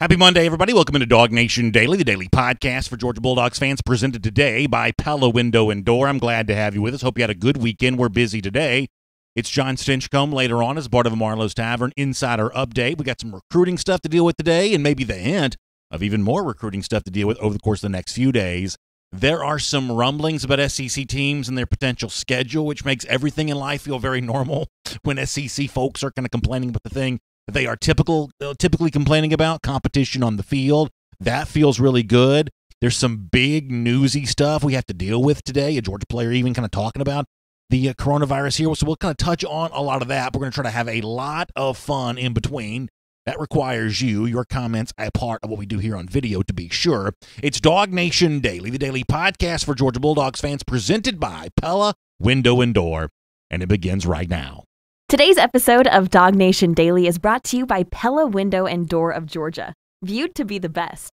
Happy Monday, everybody. Welcome into DawgNation Daily, the daily podcast for Georgia Bulldogs fans, presented today by Pella Window and Door. I'm glad to have you with us. Hope you had a good weekend. We're busy today. It's John Stinchcomb later on as part of a Marlowe's Tavern Insider Update. We got some recruiting stuff to deal with today and maybe the hint of even more recruiting stuff to deal with over the course of the next few days. There are some rumblings about SEC teams and their potential schedule, which makes everything in life feel very normal when SEC folks are kind of complaining about the thing they are typically complaining about, competition on the field. That feels really good. There's some big newsy stuff we have to deal with today. A Georgia player even kind of talking about the coronavirus here. So we'll kind of touch on a lot of that. We're going to try to have a lot of fun in between. That requires your comments, a part of what we do here on video, to be sure. It's DawgNation Daily, the daily podcast for Georgia Bulldogs fans, presented by Pella Window and Door. And it begins right now. Today's episode of DawgNation Daily is brought to you by Pella Window and Door of Georgia, viewed to be the best.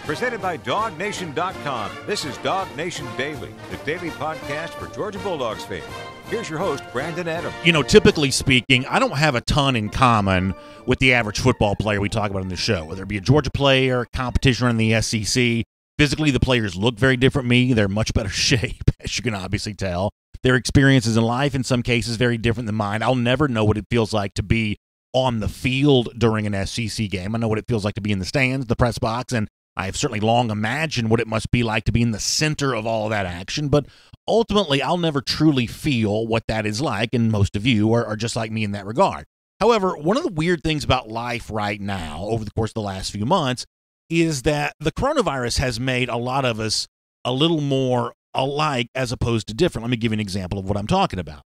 Presented by DawgNation.com, this is DawgNation Daily, the daily podcast for Georgia Bulldogs fans. Here's your host, Brandon Adams. You know, typically speaking, I don't have a ton in common with the average football player we talk about in the show, whether it be a Georgia player, competition in the SEC. Physically, the players look very different from me. They're in much better shape, as you can obviously tell. Their experiences in life, in some cases, very different than mine. I'll never know what it feels like to be on the field during an SEC game. I know what it feels like to be in the stands, the press box, and I have certainly long imagined what it must be like to be in the center of all of that action. But ultimately, I'll never truly feel what that is like, and most of you are just like me in that regard. However, one of the weird things about life right now, over the course of the last few months, is that the coronavirus has made a lot of us a little more alike as opposed to different. Let me give you an example of what I'm talking about.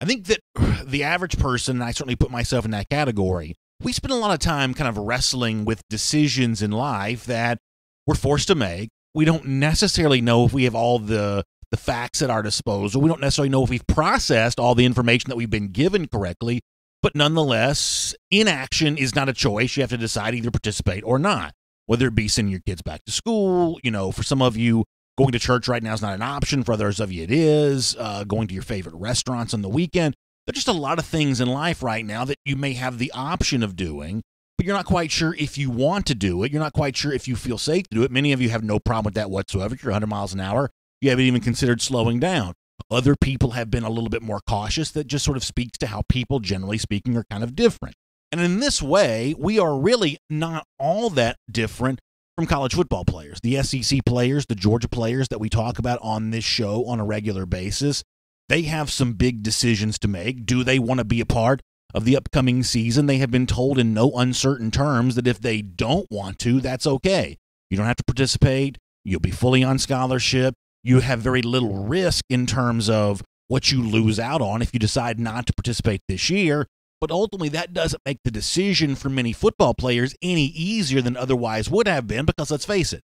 I think that the average person, and I certainly put myself in that category, we spend a lot of time kind of wrestling with decisions in life that we're forced to make. We don't necessarily know if we have all the facts at our disposal. We don't necessarily know if we've processed all the information that we've been given correctly, but nonetheless, inaction is not a choice. You have to decide either participate or not, whether it be sending your kids back to school. You know, for some of you, going to church right now is not an option. For others of you, it is. Going to your favorite restaurants on the weekend. There's just a lot of things in life right now that you may have the option of doing, but you're not quite sure if you want to do it. You're not quite sure if you feel safe to do it. Many of you have no problem with that whatsoever. You're 100 miles an hour. You haven't even considered slowing down. Other people have been a little bit more cautious. That just sort of speaks to how people, generally speaking, are kind of different. And in this way, we are really not all that different from college football players. The SEC players, the Georgia players that we talk about on this show on a regular basis, they have some big decisions to make. Do they want to be a part of the upcoming season? They have been told in no uncertain terms that if they don't want to, that's okay. You don't have to participate. You'll be fully on scholarship. You have very little risk in terms of what you lose out on if you decide not to participate this year. But ultimately, that doesn't make the decision for many football players any easier than otherwise would have been, because let's face it,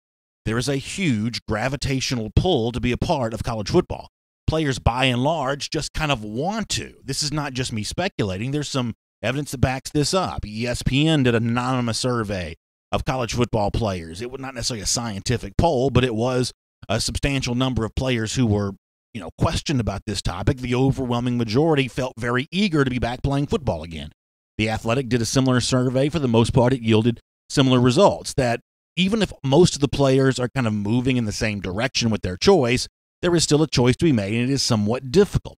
there is a huge gravitational pull to be a part of college football. Players, by and large, just kind of want to. This is not just me speculating. There's some evidence that backs this up. ESPN did an anonymous survey of college football players. It was not necessarily a scientific poll, but it was a substantial number of players who were questioned about this topic. The overwhelming majority felt very eager to be back playing football again. The Athletic did a similar survey. For the most part, it yielded similar results, that even if most of the players are kind of moving in the same direction with their choice, there is still a choice to be made, and it is somewhat difficult.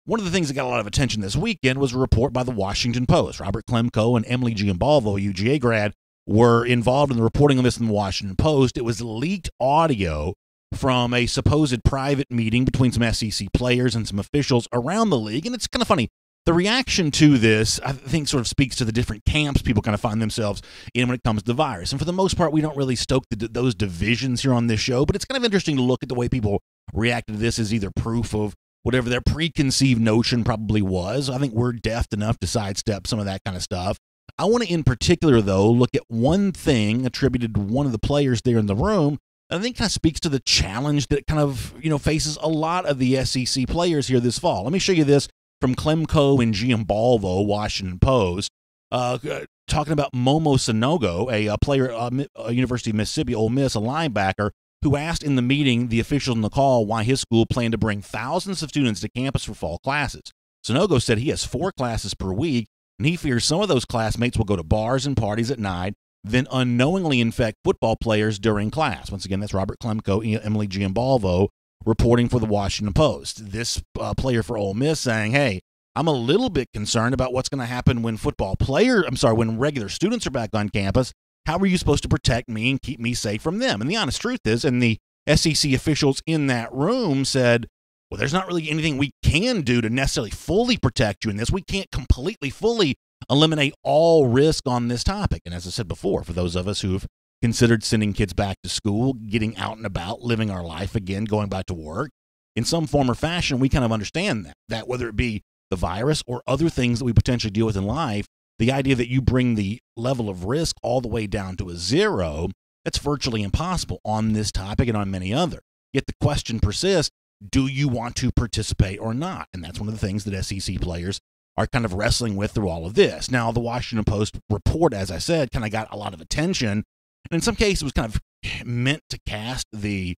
One of the things that got a lot of attention this weekend was a report by the Washington Post. Robert Klemko and Emily Giambalvo, a UGA grad, were involved in the reporting on this in the Washington Post. It was leaked audio from a supposed private meeting between some SEC players and some officials around the league. And it's kind of funny. The reaction to this, I think, sort of speaks to the different camps people kind of find themselves in when it comes to the virus. And for the most part, we don't really stoke those divisions here on this show, but it's kind of interesting to look at the way people reacted to this as either proof of whatever their preconceived notion probably was. I think we're deft enough to sidestep some of that kind of stuff. I want to, in particular, though, look at one thing attributed to one of the players there in the room. I think kind of speaks to the challenge that kind of, faces a lot of the SEC players here this fall. Let me show you this from Klemko and Giambalvo, Washington Post, talking about Momo Sanogo, a player at University of Mississippi, Ole Miss, a linebacker, who asked in the meeting the officials on the call why his school planned to bring thousands of students to campus for fall classes. Sanogo said he has 4 classes per week and he fears some of those classmates will go to bars and parties at night, then unknowingly infect football players during class. Once again, that's Robert Klemko, Emily Giambalvo, reporting for the Washington Post. This player for Ole Miss saying, hey, I'm a little bit concerned about what's going to happen when when regular students are back on campus. How are you supposed to protect me and keep me safe from them? And the honest truth is, and the SEC officials in that room said, well, there's not really anything we can do to necessarily fully protect you in this. We can't completely, fully eliminate all risk on this topic. And as I said before, for those of us who've considered sending kids back to school, getting out and about, living our life again, going back to work, in some form or fashion, we kind of understand that whether it be the virus or other things that we potentially deal with in life, the idea that you bring the level of risk all the way down to a zero, that's virtually impossible on this topic and on many other. Yet the question persists, do you want to participate or not? And that's one of the things that SEC players are kind of wrestling with through all of this. Now, the Washington Post report, as I said, kind of got a lot of attention. And in some cases, it was kind of meant to cast the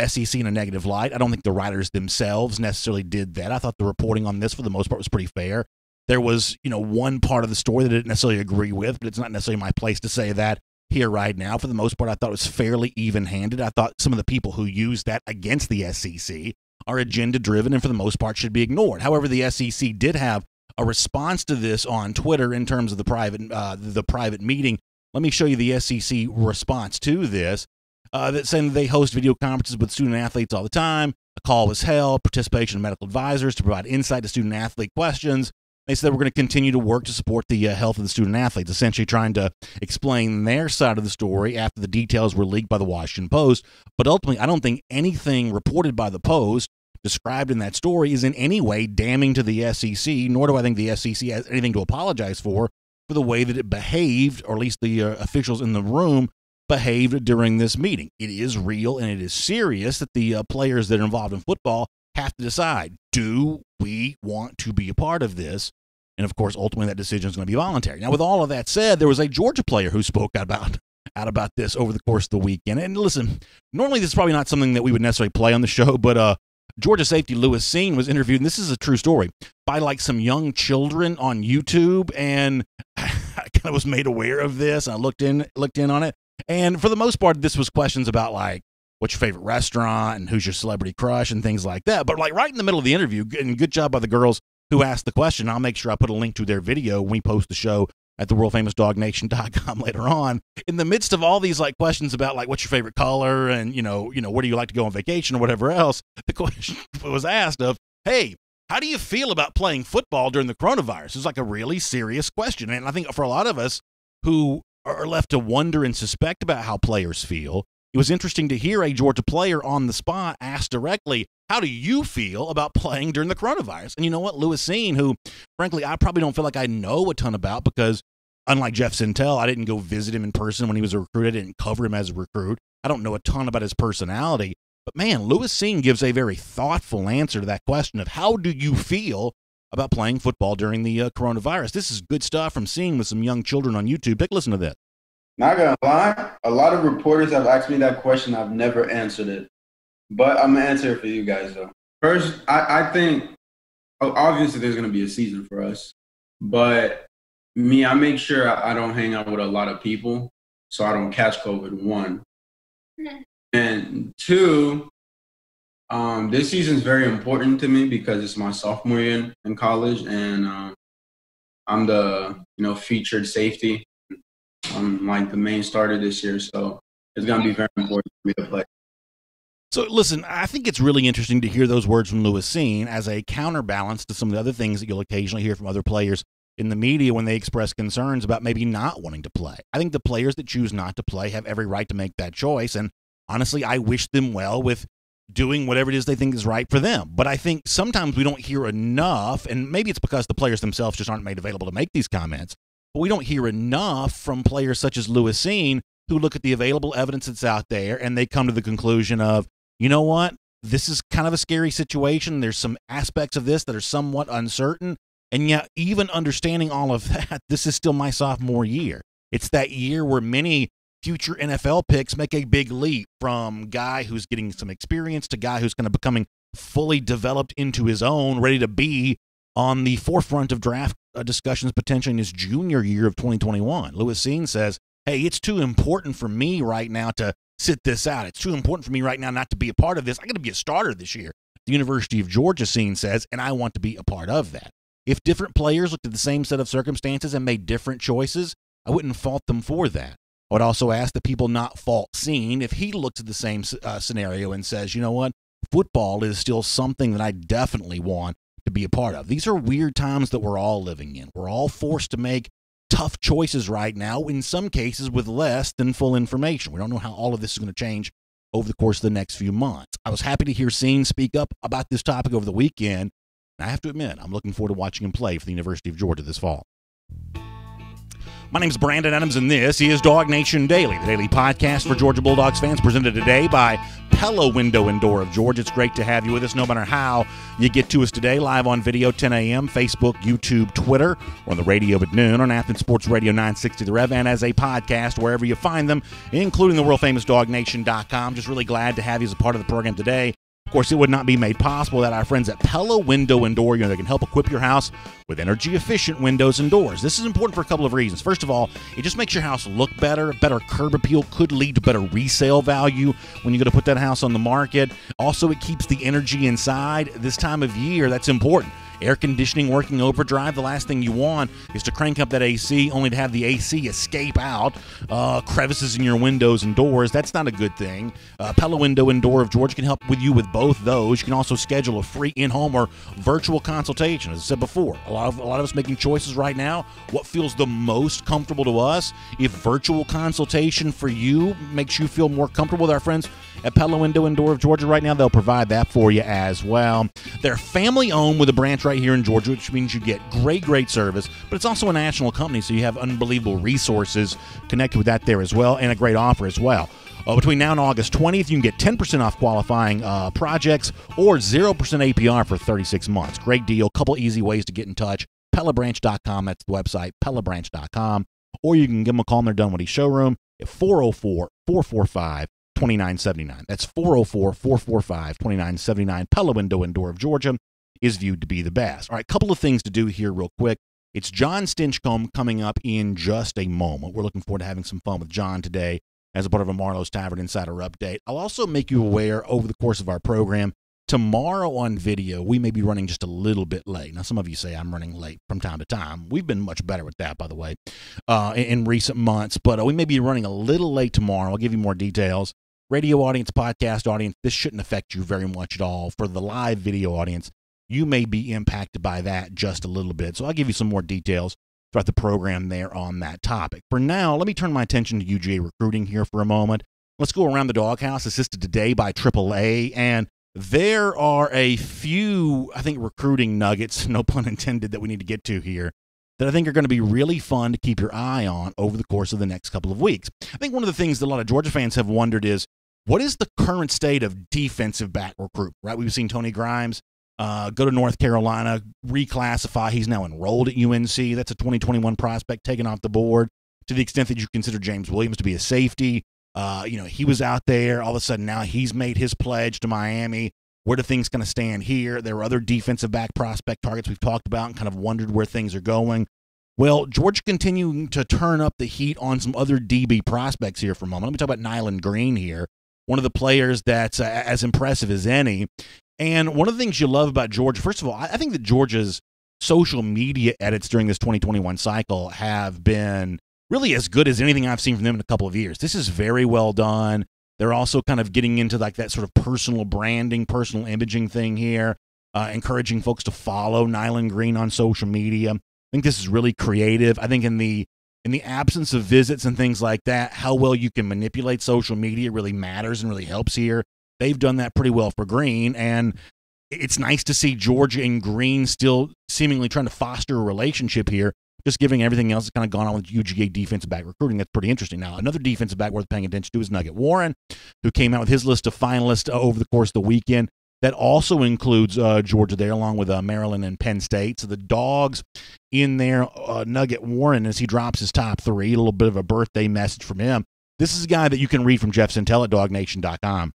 SEC in a negative light. I don't think the writers themselves necessarily did that. I thought the reporting on this, for the most part, was pretty fair. There was, one part of the story that I didn't necessarily agree with, but it's not necessarily my place to say that here right now. For the most part, I thought it was fairly even-handed. I thought some of the people who used that against the SEC are agenda-driven and for the most part should be ignored. However, the SEC did have a response to this on Twitter in terms of the private meeting. Let me show you the SEC response to this. That's saying they host video conferences with student athletes all the time. A call was held, participation of medical advisors to provide insight to student athlete questions. They said we're going to continue to work to support the health of the student athletes, essentially trying to explain their side of the story after the details were leaked by the Washington Post. But ultimately, I don't think anything reported by the Post described in that story is in any way damning to the SEC, nor do I think the SEC has anything to apologize for the way that it behaved, or at least the officials in the room behaved during this meeting. It is real and it is serious that the players that are involved in football have to decide, do we want to be a part of this? And of course, ultimately that decision is going to be voluntary. Now, with all of that said, there was a Georgia player who spoke out about this over the course of the weekend. And listen, normally this is probably not something that we would necessarily play on the show, but Georgia safety Lewis Cine was interviewed, and this is a true story, by like some young children on YouTube, and I kind of was made aware of this, and I looked in on it. And for the most part, this was questions about like, what's your favorite restaurant and who's your celebrity crush and things like that. But like right in the middle of the interview, and good job by the girls who asked the question. I'll make sure I put a link to their video when we post the show at the world famous DawgNation.com later on. In the midst of all these like questions about like what's your favorite color and where do you like to go on vacation or whatever else, the question was asked of, hey, how do you feel about playing football during the coronavirus? It's like a really serious question. And I think for a lot of us who are left to wonder and suspect about how players feel, it was interesting to hear a Georgia player on the spot ask directly, how do you feel about playing during the coronavirus? And you know what? Lewis Cine, who, frankly, I probably don't feel like I know a ton about because, unlike Jeff Sintel, I didn't go visit him in person when he was a recruit. I didn't cover him as a recruit. I don't know a ton about his personality. But, man, Lewis Cine gives a very thoughtful answer to that question of how do you feel about playing football during the coronavirus. This is good stuff from Cine with some young children on YouTube. Take a listen to this. Not gonna lie, a lot of reporters have asked me that question. I've never answered it, but I'm gonna answer it for you guys though. First, I think obviously there's gonna be a season for us, but me, I make sure I don't hang out with a lot of people so I don't catch COVID, one. And two, this season is very important to me because it's my sophomore year in college, and I'm the featured safety. I'm like the main starter this year, so it's going to be very important for me to play. So, listen, I think it's really interesting to hear those words from Lewis Cine as a counterbalance to some of the other things that you'll occasionally hear from other players in the media when they express concerns about maybe not wanting to play. I think the players that choose not to play have every right to make that choice, and honestly, I wish them well with doing whatever it is they think is right for them. But I think sometimes we don't hear enough, and maybe it's because the players themselves just aren't made available to make these comments, but we don't hear enough from players such as Lewis Cine who look at the available evidence that's out there and they come to the conclusion of, you know what, this is kind of a scary situation. There's some aspects of this that are somewhat uncertain. And yet, even understanding all of that, this is still my sophomore year. It's that year where many future NFL picks make a big leap from guy who's getting some experience to guy who's kind of becoming fully developed into his own, ready to be on the forefront of draft discussions potentially in his junior year of 2021. Lewis Cine says, hey, it's too important for me right now to sit this out. It's too important for me right now not to be a part of this. I got to be a starter this year. The University of Georgia Cine says, and I want to be a part of that. If different players looked at the same set of circumstances and made different choices, I wouldn't fault them for that. I would also ask the people not fault Cine if he looks at the same scenario and says, you know what, football is still something that I definitely want to be a part of. These are weird times that we're all living in. We're all forced to make tough choices right now, in some cases with less than full information. We don't know how all of this is going to change over the course of the next few months. I was happy to hear Cine speak up about this topic over the weekend. And I have to admit, I'm looking forward to watching him play for the University of Georgia this fall. My name is Brandon Adams, and this is DawgNation Daily, the daily podcast for Georgia Bulldogs fans, presented today by Pella Window and Door of Georgia. It's great to have you with us, no matter how you get to us today, live on video, 10 a.m., Facebook, YouTube, Twitter, or on the radio at noon on Athens Sports Radio 960 The Rev, and as a podcast wherever you find them, including the world-famous DawgNation.com. Just really glad to have you as a part of the program today. Of course, it would not be made possible without our friends at Pella Window and Door. They can help equip your house with energy-efficient windows and doors. This is important for a couple of reasons. First of all, it just makes your house look better. Better curb appeal could lead to better resale value when you go to put that house on the market. Also, it keeps the energy inside. This time of year, that's important. Air conditioning working overdrive, the last thing you want is to crank up that AC only to have the AC escape out, crevices in your windows and doors. That's not a good thing. Pella Window and Door of Georgia can help with you with both those. You can also schedule a free in-home or virtual consultation. As I said before, a lot of us making choices right now. What feels the most comfortable to us? If virtual consultation for you makes you feel more comfortable with our friends at Pella Window and Door of Georgia right now, they'll provide that for you as well. They're family-owned with a branch right here in Georgia, which means you get great service, but it's also a national company, so you have unbelievable resources connected with that there as well, and a great offer as well. Between now and August 20th, you can get 10% off qualifying projects or 0% APR for 36 months. Great deal. Couple easy ways to get in touch. PellaBranch.com, that's the website, PellaBranch.com. Or you can give them a call in their Dunwoody showroom at 404-445-2979. That's 404-445-2979. Pella Window and Door of Georgia is viewed to be the best. All right, couple of things to do here real quick. It's John Stinchcomb coming up in just a moment. We're looking forward to having some fun with John today as a part of a Marlowe's Tavern Insider Update. I'll also make you aware over the course of our program, tomorrow on video, we may be running just a little bit late. Now, some of you say I'm running late from time to time. We've been much better with that, by the way, in recent months. But we may be running a little late tomorrow. I'll give you more details. Radio audience, podcast audience, this shouldn't affect you very much at all. For the live video audience, you may be impacted by that just a little bit. So I'll give you some more details throughout the program there on that topic. For now, let me turn my attention to UGA recruiting here for a moment. Let's go around the doghouse, assisted today by AAA, and there are a few, I think, recruiting nuggets, no pun intended, that we need to get to here that I think are going to be really fun to keep your eye on over the course of the next couple of weeks. I think one of the things that a lot of Georgia fans have wondered is, what is the current state of defensive back recruit, right? We've seen Tony Grimes go to North Carolina, reclassify. He's now enrolled at UNC. That's a 2021 prospect taken off the board. To the extent that you consider James Williams to be a safety, he was out there. All of a sudden now he's made his pledge to Miami. Where do things kind of stand here? There are other defensive back prospect targets we've talked about and kind of wondered where things are going. Well, Georgia continuing to turn up the heat on some other DB prospects here for a moment. Let me talk about Nyland Green here, one of the players that's as impressive as any. And one of the things you love about Georgia, first of all, I think that Georgia's social media edits during this 2021 cycle have been really as good as anything I've seen from them in a couple of years. This is very well done. They're also kind of getting into like that sort of personal branding, personal imaging thing here, encouraging folks to follow Nyland Green on social media. I think this is really creative. I think in the absence of visits and things like that, how well you can manipulate social media really matters and really helps here. They've done that pretty well for Green, and it's nice to see Georgia and Green still seemingly trying to foster a relationship here, just giving everything else that's kind of gone on with UGA defensive back recruiting. That's pretty interesting. Now, another defensive back worth paying attention to is Nugget Warren, who came out with his list of finalists over the course of the weekend. That also includes Georgia there, along with Maryland and Penn State. So the Dogs in there, Nugget Warren, as he drops his top three, a little bit of a birthday message from him. This is a guy that you can read from Jeff Sintel at DawgNation.com.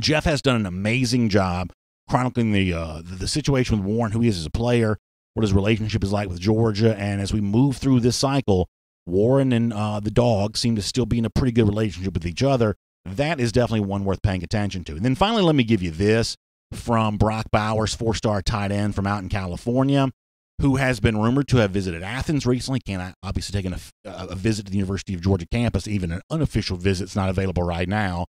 Jeff has done an amazing job chronicling the situation with Warren, who he is as a player, what his relationship is like with Georgia. And as we move through this cycle, Warren and the dog seem to still be in a pretty good relationship with each other. That is definitely one worth paying attention to. And then finally, let me give you this from Brock Bowers, 4-star tight end from out in California, who has been rumored to have visited Athens recently. Can't obviously taken a visit to the University of Georgia campus. Even an unofficial visit's not available right now.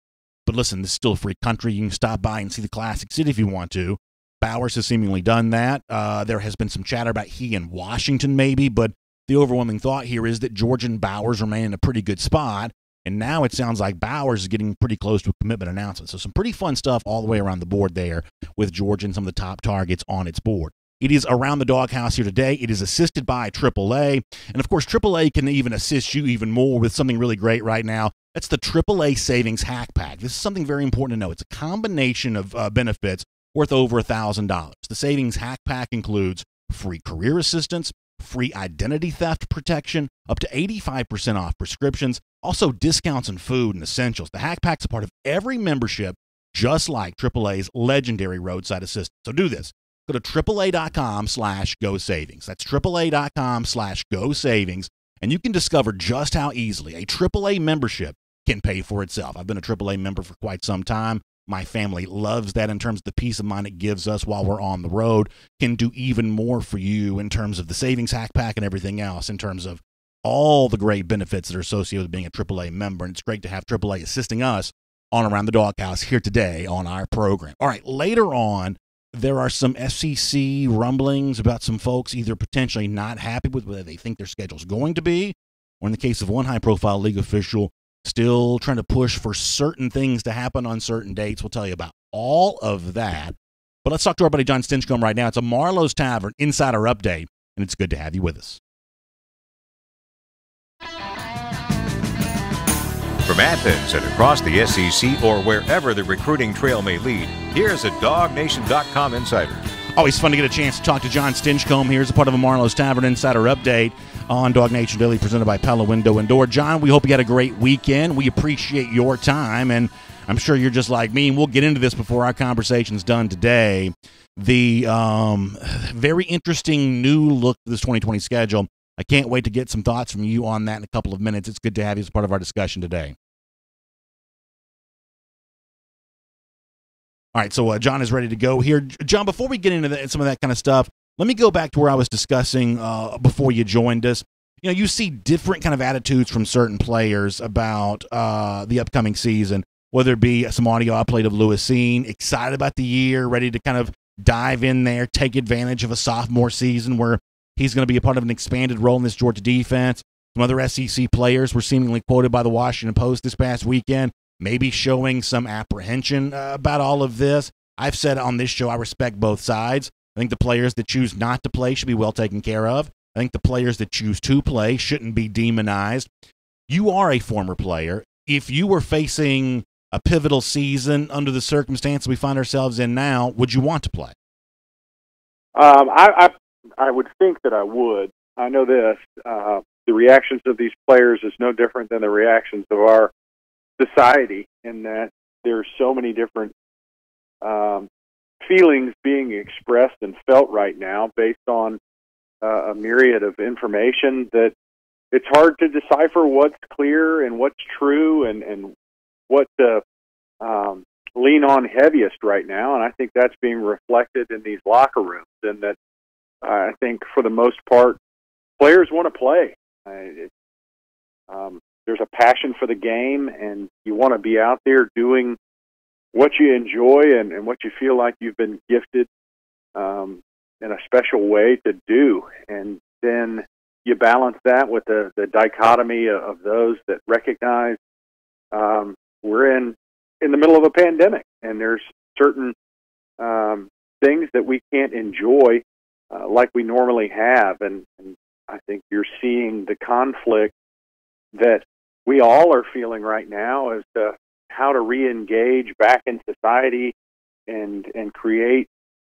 But listen, this is still a free country. You can stop by and see the classic city if you want to. Bowers has seemingly done that. There has been some chatter about he and Washington maybe, but the overwhelming thought here is that Georgia and Bowers remain in a pretty good spot. And now it sounds like Bowers is getting pretty close to a commitment announcement. So some pretty fun stuff all the way around the board there with Georgia and some of the top targets on its board. It is Around the Doghouse here today. It is assisted by AAA. And, of course, AAA can even assist you even more with something really great right now. That's the AAA Savings Hack Pack. This is something very important to know. It's a combination of benefits worth over $1,000. The Savings Hack Pack includes free career assistance, free identity theft protection, up to 85% off prescriptions, also discounts on food and essentials. The Hack Pack's a part of every membership, just like AAA's legendary roadside assistance. So do this. Go to AAA.com/Go Savings. That's AAA.com/Go Savings, and you can discover just how easily a AAA membership can pay for itself. I've been a AAA member for quite some time. My family loves that in terms of the peace of mind it gives us while we're on the road. Can do even more for you in terms of the Savings Hack Pack and everything else, in terms of all the great benefits that are associated with being a AAA member. And it's great to have AAA assisting us on Around the Doghouse here today on our program. All right, later on, there are some SEC rumblings about some folks either potentially not happy with whether they think their schedule's going to be, or in the case of one high-profile league official, still trying to push for certain things to happen on certain dates. We'll tell you about all of that. But let's talk to our buddy John Stinchcomb right now. It's a Marlowe's Tavern Insider Update, and it's good to have you with us. From Athens and across the SEC or wherever the recruiting trail may lead, here's a DawgNation.com insider. Always fun to get a chance to talk to John Stinchcomb. Here's a part of a Marlowe's Tavern Insider Update on DawgNation Daily, presented by Pella Window and Door. John, we hope you had a great weekend. We appreciate your time, and I'm sure you're just like me, and we'll get into this before our conversation's done today. The very interesting new look to this 2020 schedule. I can't wait to get some thoughts from you on that in a couple of minutes. It's good to have you as part of our discussion today. All right, so John is ready to go here. John, before we get into some of that kind of stuff, let me go back to where I was discussing before you joined us. You know, you see different kind of attitudes from certain players about the upcoming season, whether it be some audio I played of Lewis Cine, excited about the year, ready to kind of dive in there, take advantage of a sophomore season where he's going to be a part of an expanded role in this Georgia defense. Some other SEC players were seemingly quoted by the Washington Post this past weekend, maybe showing some apprehension about all of this. I've said on this show I respect both sides. I think the players that choose not to play should be well taken care of. I think the players that choose to play shouldn't be demonized. You are a former player. If you were facing a pivotal season under the circumstances we find ourselves in now, would you want to play? I would think that I would. I know this. The reactions of these players is no different than the reactions of our society, in that there's so many different feelings being expressed and felt right now based on a myriad of information that it's hard to decipher what's clear and what's true and what to lean on heaviest right now. And I think that's being reflected in these locker rooms, and that I think for the most part, players want to play. There's a passion for the game, and you want to be out there doing what you enjoy and what you feel like you've been gifted in a special way to do. And then you balance that with the dichotomy of those that recognize we're in the middle of a pandemic, and there's certain things that we can't enjoy like we normally have. And I think you're seeing the conflict that we all are feeling right now as to how to re-engage back in society and create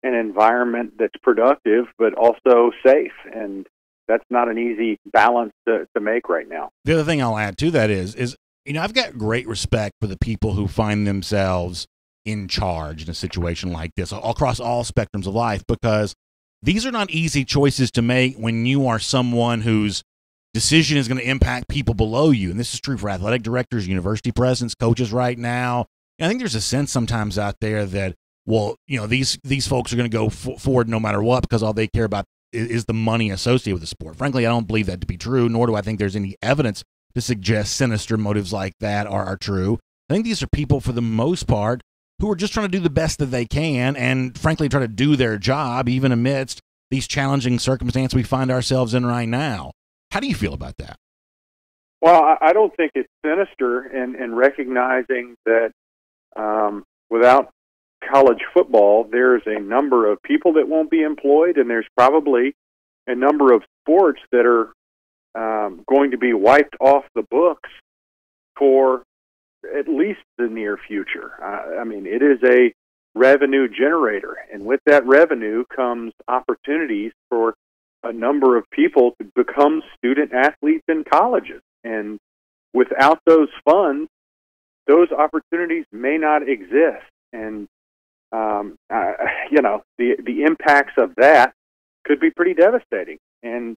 an environment that's productive but also safe. And that's not an easy balance to make right now. The other thing I'll add to that is you know, I've got great respect for the people who find themselves in charge in a situation like this across all spectrums of life, because these are not easy choices to make when you are someone whose decision is going to impact people below you. And this is true for athletic directors, university presidents, coaches right now. And I think there's a sense sometimes out there that, well, you know, these folks are going to go forward no matter what because all they care about is the money associated with the sport. Frankly, I don't believe that to be true, nor do I think there's any evidence to suggest sinister motives like that are true. I think these are people, for the most part, who are just trying to do the best that they can and, frankly, try to do their job even amidst these challenging circumstances we find ourselves in right now. How do you feel about that? Well, I don't think it's sinister in recognizing that without college football, there's a number of people that won't be employed, and there's probably a number of sports that are going to be wiped off the books for at least the near future. I mean, it is a revenue generator, and with that revenue comes opportunities for a number of people to become student athletes in colleges. And without those funds, those opportunities may not exist. And, you know, the impacts of that could be pretty devastating. And,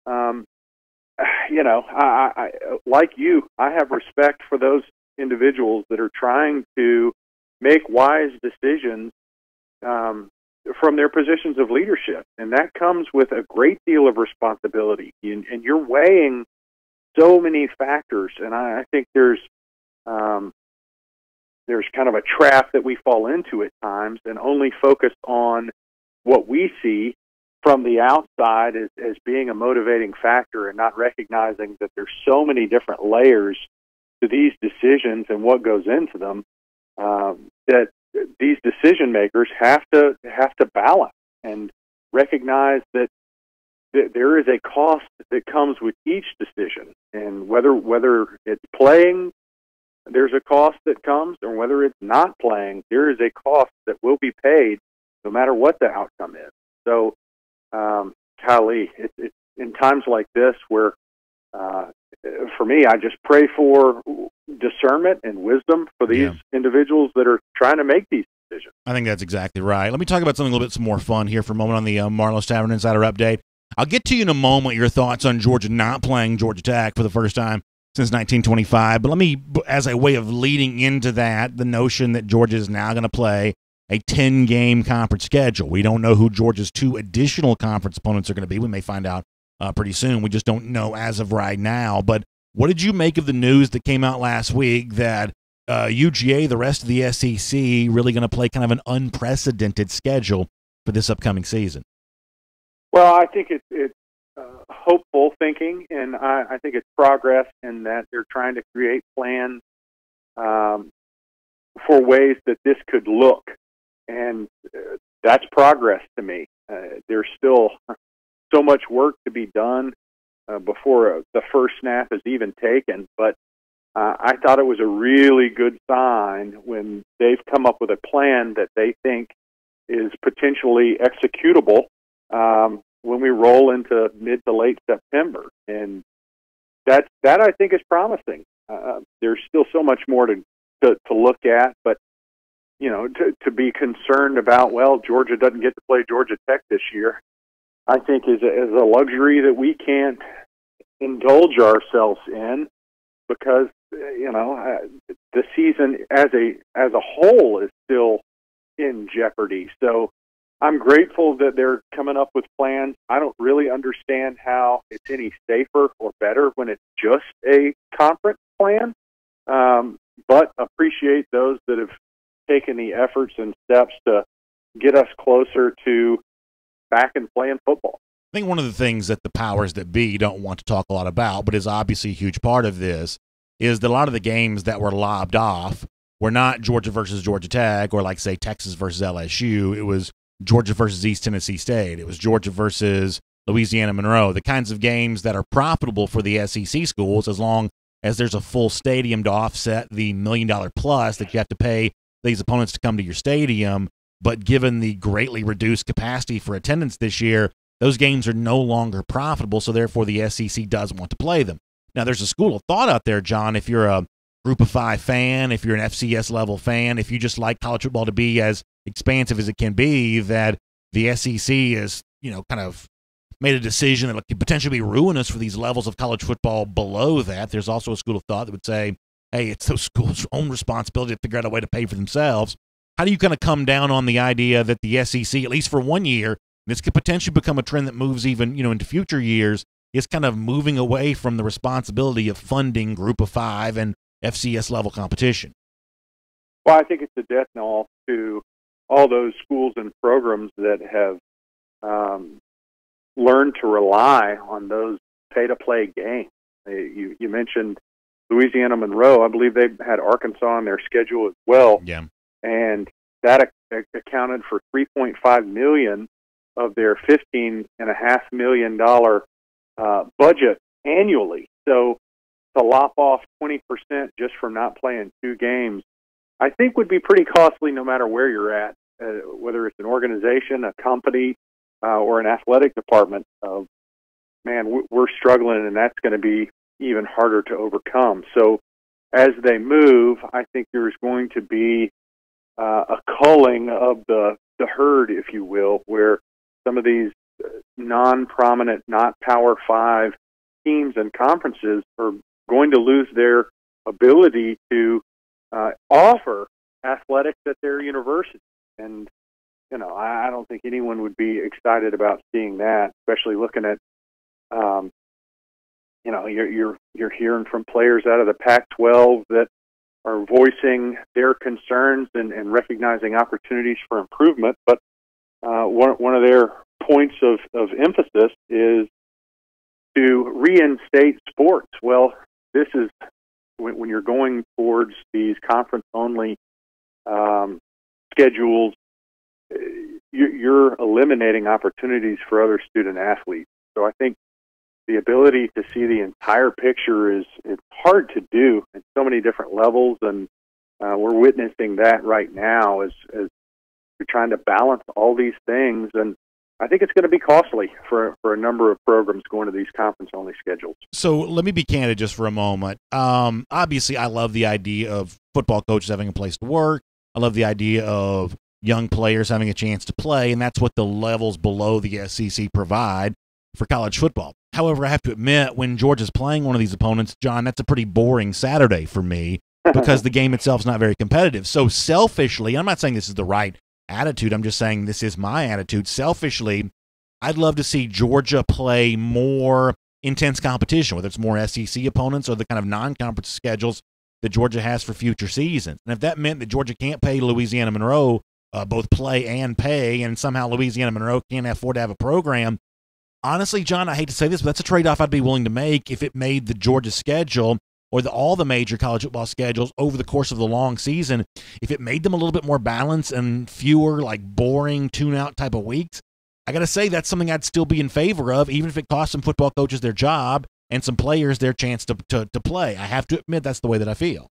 you know, I like you, I have respect for those individuals that are trying to make wise decisions from their positions of leadership. And that comes with a great deal of responsibility. And you're weighing so many factors. And I think there's kind of a trap that we fall into at times and only focus on what we see from the outside as being a motivating factor and not recognizing that there's so many different layers to these decisions and what goes into them that these decision makers have to balance and recognize that there is a cost that comes with each decision, and whether it's playing, there's a cost that comes, or whether it's not playing, there is a cost that will be paid no matter what the outcome is. So, golly, it's in times like this where, for me, I just pray for discernment and wisdom for these individuals that are trying to make these decisions. I think that's exactly right. Let me talk about something a little bit some more fun here for a moment on the Marlo's Tavern Insider Update. I'll get to you in a moment your thoughts on Georgia not playing Georgia Tech for the first time since 1925. But let me, as a way of leading into that, the notion that Georgia is now going to play a 10-game conference schedule. We don't know who Georgia's 2 additional conference opponents are going to be. We may find out pretty soon. We just don't know as of right now. But what did you make of the news that came out last week that UGA, the rest of the SEC, really going to play kind of an unprecedented schedule for this upcoming season? Well, I think it's hopeful thinking, and I think it's progress in that they're trying to create plans for ways that this could look, and that's progress to me. There's still so much work to be done before the first snap is even taken, but I thought it was a really good sign when they've come up with a plan that they think is potentially executable when we roll into mid to late September. And that I think is promising. There's still so much more to look at, but you know, to be concerned about, well, Georgia doesn't get to play Georgia Tech this year, I think is a luxury that we can't indulge ourselves in, because you know the season as a whole is still in jeopardy. So I'm grateful that they're coming up with plans. I don't really understand how it's any safer or better when it's just a conference plan, but appreciate those that have taken the efforts and steps to get us closer to back and playing football. I think one of the things that the powers that be don't want to talk a lot about, but is obviously a huge part of this, is that a lot of the games that were lobbed off were not Georgia versus Georgia Tech or, like, say, Texas versus LSU. It was Georgia versus East Tennessee State. It was Georgia versus Louisiana Monroe, the kinds of games that are profitable for the SEC schools as long as there's a full stadium to offset the $1 million plus that you have to pay these opponents to come to your stadium. But given the greatly reduced capacity for attendance this year, those games are no longer profitable, so therefore the SEC doesn't want to play them. Now, there's a school of thought out there, John, if you're a Group of 5 fan, if you're an FCS level fan, if you just like college football to be as expansive as it can be, that the SEC is, kind of made a decision that could potentially be ruinous for these levels of college football below that. There's also a school of thought that would say, hey, it's those schools' own responsibility to figure out a way to pay for themselves. How do you kind of come down on the idea that the SEC, at least for 1 year, this could potentially become a trend that moves even, into future years, is kind of moving away from the responsibility of funding Group of Five and FCS level competition? Well, I think it's a death knell to all those schools and programs that have learned to rely on those pay-to-play games. You mentioned Louisiana Monroe. I believe they had Arkansas on their schedule as well. Yeah. And that accounted for $3.5 million of their $15.5 million budget annually. So to lop off 20% just from not playing 2 games, I think would be pretty costly no matter where you're at, whether it's an organization, a company, or an athletic department. Man, we're struggling, and that's going to be even harder to overcome. So as they move, I think there's going to be a culling of the herd, if you will, where some of these non-prominent, not Power 5 teams and conferences are going to lose their ability to offer athletics at their university. And, I don't think anyone would be excited about seeing that, especially looking at, you're hearing from players out of the Pac-12 that are voicing their concerns and recognizing opportunities for improvement. But one of their points of emphasis is to reinstate sports. Well, this is when you're going towards these conference-only schedules, you're eliminating opportunities for other student athletes. So I think the ability to see the entire picture it's hard to do at so many different levels, and we're witnessing that right now as you're trying to balance all these things. And I think it's going to be costly for a number of programs going to these conference-only schedules. So let me be candid just for a moment. Obviously, I love the idea of football coaches having a place to work. I love the idea of young players having a chance to play, and that's what the levels below the SEC provide for college football. However, I have to admit, when Georgia's playing one of these opponents, John, that's a pretty boring Saturday for me because the game itself is not very competitive. So selfishly, I'm not saying this is the right attitude, I'm just saying this is my attitude. Selfishly, I'd love to see Georgia play more intense competition, whether it's more SEC opponents or the kind of non-conference schedules that Georgia has for future seasons. And if that meant that Georgia can't pay Louisiana Monroe both play and pay, and somehow Louisiana Monroe can't afford to have a program, honestly, John, I hate to say this, but that's a trade-off I'd be willing to make if it made the Georgia schedule or all the major college football schedules over the course of the long season, if it made them a little bit more balanced and fewer boring tune-out type of weeks, I got to say that's something I'd still be in favor of, even if it cost some football coaches their job and some players their chance to play. I have to admit that's the way that I feel.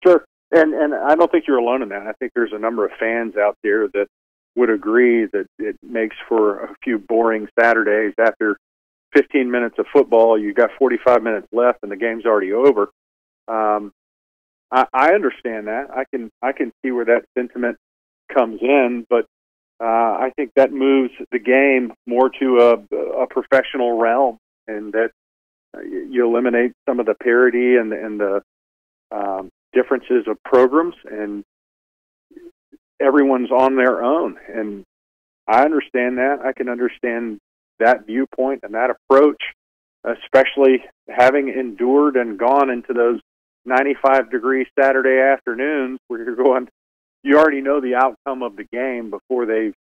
Sure, and I don't think you're alone in that. I think there's a number of fans out there that would agree that it makes for a few boring Saturdays. After 15 minutes of football, you've got 45 minutes left and the game's already over. I understand that. I can see where that sentiment comes in, but I think that moves the game more to a professional realm, and that you eliminate some of the parity and the differences of programs, and everyone's on their own. And I understand that. I can understand that viewpoint and that approach, especially having endured and gone into those 95-degree Saturday afternoons where you already know the outcome of the game before they've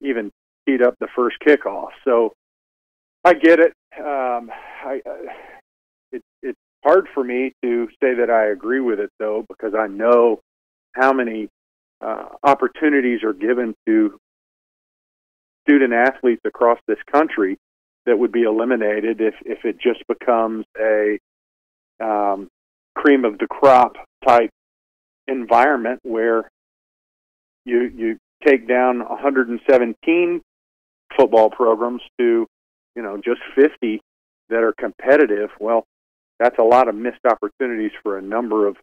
even teed up the first kickoff. So I get it. It's hard for me to say that I agree with it, though, because I know how many opportunities are given to student athletes across this country that would be eliminated if it just becomes a cream of the crop type environment where you take down 117 football programs to just 50 that are competitive. Well, that's a lot of missed opportunities for a number of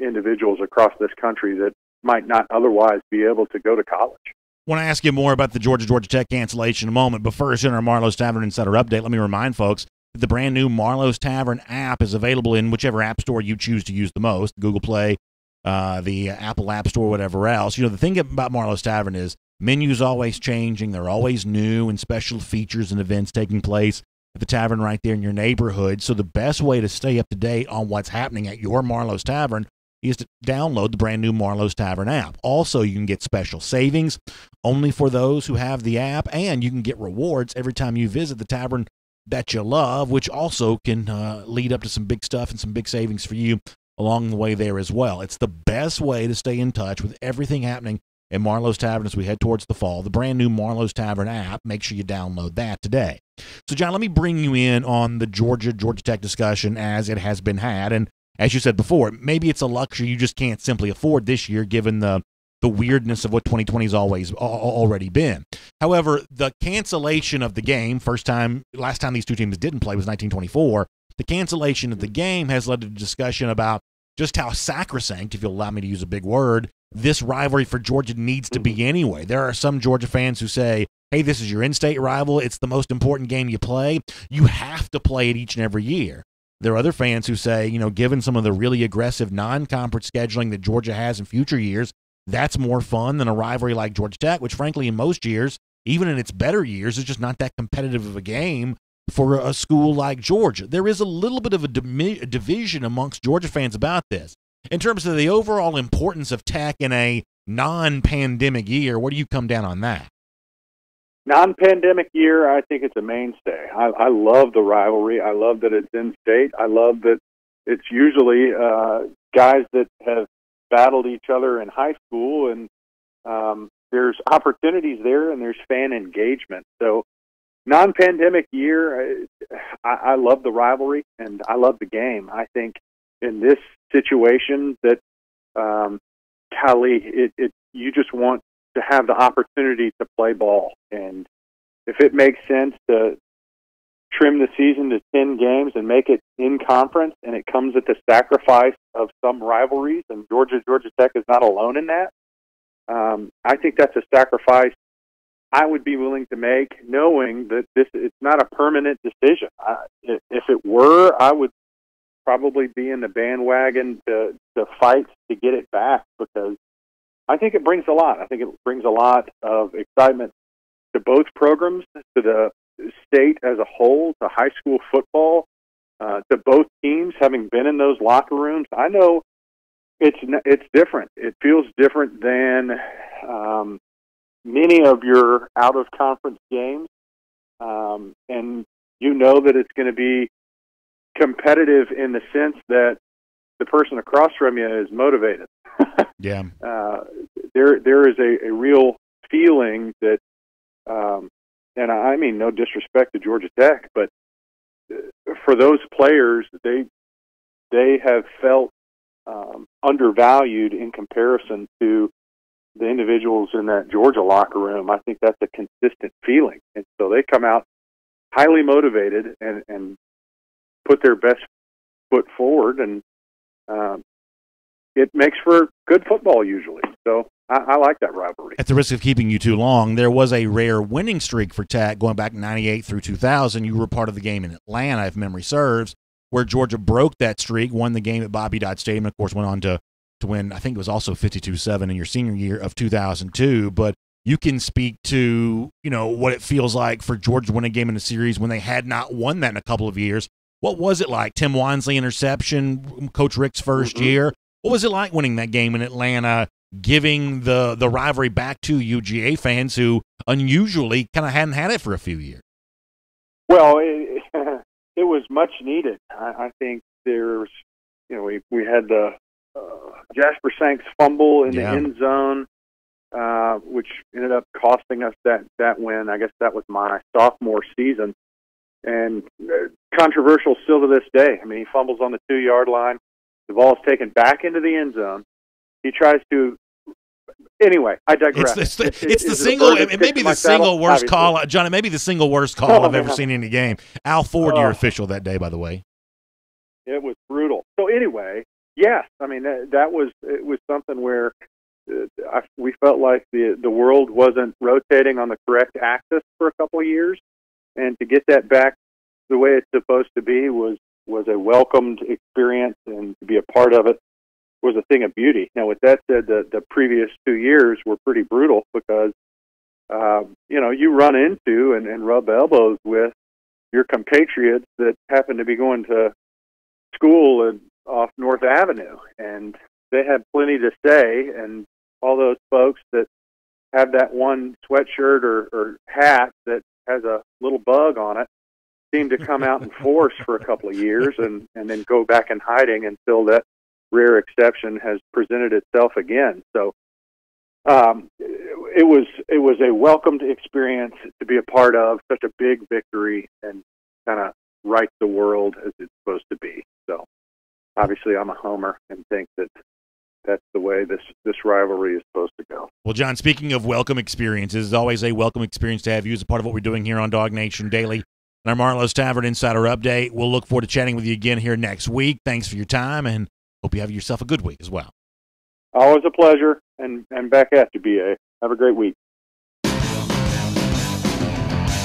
individuals across this country that might not otherwise be able to go to college. Want to ask you more about the Georgia Tech cancellation in a moment, but first, in our Marlowe's Tavern Insider Update, let me remind folks that the brand new Marlowe's Tavern app is available in whichever app store you choose to use the most, Google Play, the Apple App Store, whatever else. You know, the thing about Marlowe's Tavern is menus always changing. They're always new and special features and events taking place at the tavern right there in your neighborhood. So the best way to stay up to date on what's happening at your Marlowe's Tavern is to download the brand new Marlowe's Tavern app. Also, you can get special savings only for those who have the app, and you can get rewards every time you visit the tavern that you love, which also can lead up to some big stuff and some big savings for you along the way there as well. It's the best way to stay in touch with everything happening in Marlowe's Tavern as we head towards the fall. The brand new Marlowe's Tavern app, make sure you download that today. So, John, let me bring you in on the Georgia Tech discussion as it has been had. And as you said before, maybe it's a luxury you just can't simply afford this year given the weirdness of what 2020 has already been. However, the cancellation of the game, last time these two teams didn't play was 1924. The cancellation of the game has led to discussion about just how sacrosanct, if you'll allow me to use a big word, this rivalry for Georgia needs to be anyway. There are some Georgia fans who say, hey, this is your in-state rival. It's the most important game you play. You have to play it each and every year. There are other fans who say, you know, given some of the really aggressive non-conference scheduling that Georgia has in future years, that's more fun than a rivalry like Georgia Tech, which frankly in most years, even in its better years, is just not that competitive of a game for a school like Georgia. There is a little bit of a division amongst Georgia fans about this. In terms of the overall importance of Tech in a non-pandemic year, where do you come down on that? Non-pandemic year, I think it's a mainstay. I love the rivalry. I love that it's in-state. I love that it's usually guys that have battled each other in high school, and there's opportunities there, and there's fan engagement. So non-pandemic year, I love the rivalry, and I love the game. I think in this situation that, you just want to have the opportunity to play ball. And if it makes sense to trim the season to 10 games and make it in conference, and it comes at the sacrifice of some rivalries, and Georgia Tech is not alone in that, I think that's a sacrifice I would be willing to make, knowing that it's not a permanent decision. If it were, I would probably be in the bandwagon to fight to get it back, because I think it brings a lot. I think it brings a lot of excitement to both programs, to the state as a whole, to high school football, to both teams having been in those locker rooms. I know it's different. It feels different than many of your out-of-conference games, and you know that it's going to be competitive in the sense that the person across from you is motivated. Yeah. There is a real feeling that, and I mean no disrespect to Georgia Tech, but for those players, they have felt undervalued in comparison to the individuals in that Georgia locker room. I think that's a consistent feeling, and so they come out highly motivated and put their best foot forward, and it makes for good football usually. So I like that rivalry. At the risk of keeping you too long, there was a rare winning streak for Tech going back 98 through 2000. You were part of the game in Atlanta, if memory serves, where Georgia broke that streak, won the game at Bobby Dodd Stadium, and of course went on to win, I think it was also 52-7 in your senior year of 2002. But you can speak to, you know, what it feels like for Georgia to win a game in a series when they had not won that in a couple of years. What was it like? Tim Wansley interception, Coach Rick's first year. What was it like winning that game in Atlanta, giving the rivalry back to UGA fans who unusually kind of hadn't had it for a few years? Well, it was much needed. I think there's, you know, we had the Jasper Sank's fumble in the end zone, which ended up costing us that win. I guess that was my sophomore season. And controversial still to this day. I mean, he fumbles on the 2-yard line. The ball is taken back into the end zone. He tries to. Anyway, I digress. It's the single. It may be the single worst call, John. It may be the single worst call I've ever seen in a game. Al Ford, your official that day, by the way. It was brutal. So anyway, yes, I mean it was something where we felt like the world wasn't rotating on the correct axis for a couple of years, and to get that back the way it's supposed to be was a welcomed experience, and to be a part of it was a thing of beauty. Now, with that said, the previous 2 years were pretty brutal because, you run into and rub elbows with your compatriots that happen to be going to school off North Avenue, and they had plenty to say, and all those folks that have that one sweatshirt or hat that has a little bug on it seem to come out in force for a couple of years and then go back in hiding until that rare exception has presented itself again. So it was a welcomed experience to be a part of, such a big victory, and kind of right the world as it's supposed to be. So obviously I'm a homer and think that that's the way this rivalry is supposed to go. Well, John, speaking of welcome experiences, it's always a welcome experience to have you as a part of what we're doing here on DawgNation Daily and our Marlowe's Tavern Insider Update. We'll look forward to chatting with you again here next week. Thanks for your time, and hope you have yourself a good week as well. Always a pleasure, and back at you, BA. Have a great week.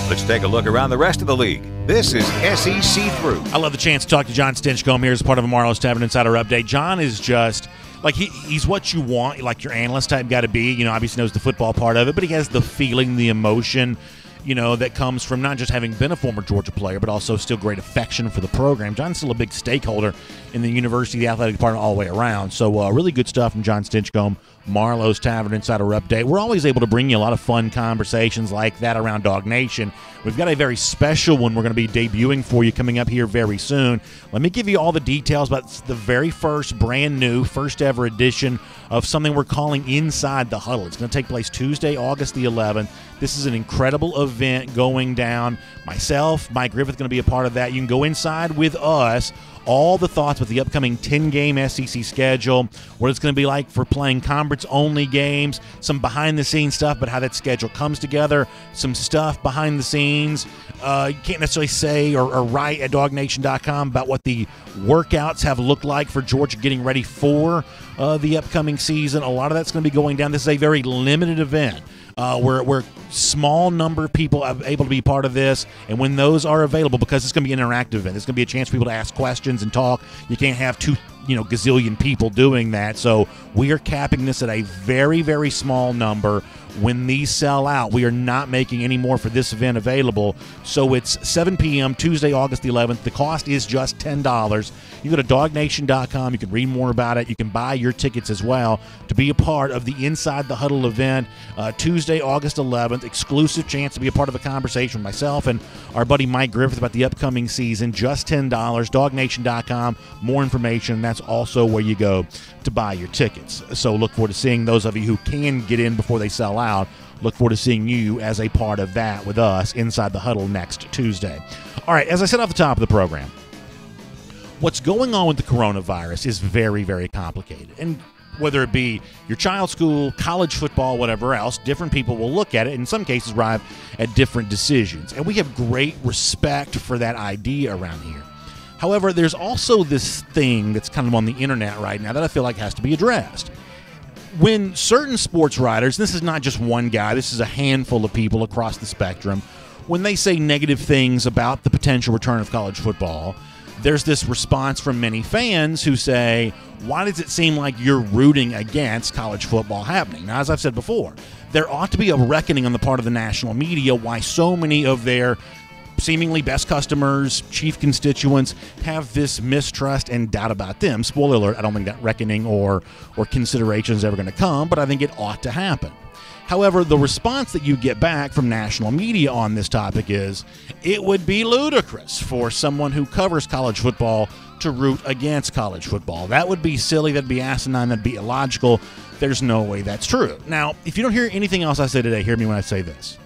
Let's take a look around the rest of the league. This is SEC Through. I love the chance to talk to John Stinchcomb here as part of a Marlowe's Tavern Insider Update. John is just like he's what you want, like your analyst type guy to be. Obviously knows the football part of it, but he has the feeling, the emotion, that comes from not just having been a former Georgia player, but also still great affection for the program. John's still a big stakeholder in the university, the athletic department, all the way around. So really good stuff from John Stinchcomb, Marlowe's Tavern Insider Update. We're always able to bring you a lot of fun conversations like that around DawgNation. We've got a very special one we're going to be debuting for you coming up here very soon. Let me give you all the details about the very brand new, first ever edition of something we're calling Inside the Huddle. It's going to take place Tuesday, August the 11th. This is an incredible event going down. Myself, Mike Griffith, going to be a part of that. You can go inside with us. All the thoughts with the upcoming 10-game SEC schedule, what it's going to be like for playing conference-only games, some behind-the-scenes stuff about how that schedule comes together, some stuff behind the scenes. You can't necessarily say or write at DawgNation.com about what the workouts have looked like for Georgia getting ready for the upcoming season. A lot of that's going to be going down. This is a very limited event. Where small number of people are able to be part of this, and when those are available, because it's going to be an interactive event, it's going to be a chance for people to ask questions and talk. You can't have two gazillion people doing that, so we are capping this at a very, very small number. When these sell out, we are not making any more for this event available. So it's 7 p.m. Tuesday, August the 11th. The cost is just $10. You go to DawgNation.com. You can read more about it. You can buy your tickets as well to be a part of the Inside the Huddle event Tuesday, August 11th. Exclusive chance to be a part of a conversation with myself and our buddy Mike Griffith about the upcoming season. Just $10. DawgNation.com. More information. That's also where you go to buy your tickets. So look forward to seeing those of you who can get in before they sell out. Look forward to seeing you as a part of that with us Inside the Huddle next Tuesday. All right, as I said off the top of the program, what's going on with the coronavirus is very, very complicated. And whether it be your child's school, college football, whatever else, different people will look at it, in some cases arrive at different decisions. And we have great respect for that idea around here. However, there's also this thing that's kind of on the internet right now that I feel like has to be addressed. When certain sports writers, this is not just one guy, this is a handful of people across the spectrum, when they say negative things about the potential return of college football, there's this response from many fans who say, why does it seem like you're rooting against college football happening? Now, as I've said before, there ought to be a reckoning on the part of the national media why so many of their seemingly best customers, chief constituents, have this mistrust and doubt about them. Spoiler alert, I don't think that reckoning or consideration is ever going to come, but I think it ought to happen. However, the response that you get back from national media on this topic is, it would be ludicrous for someone who covers college football to root against college football. That would be silly, that'd be asinine, that'd be illogical. There's no way that's true. Now, if you don't hear anything else I say today, hear me when I say this.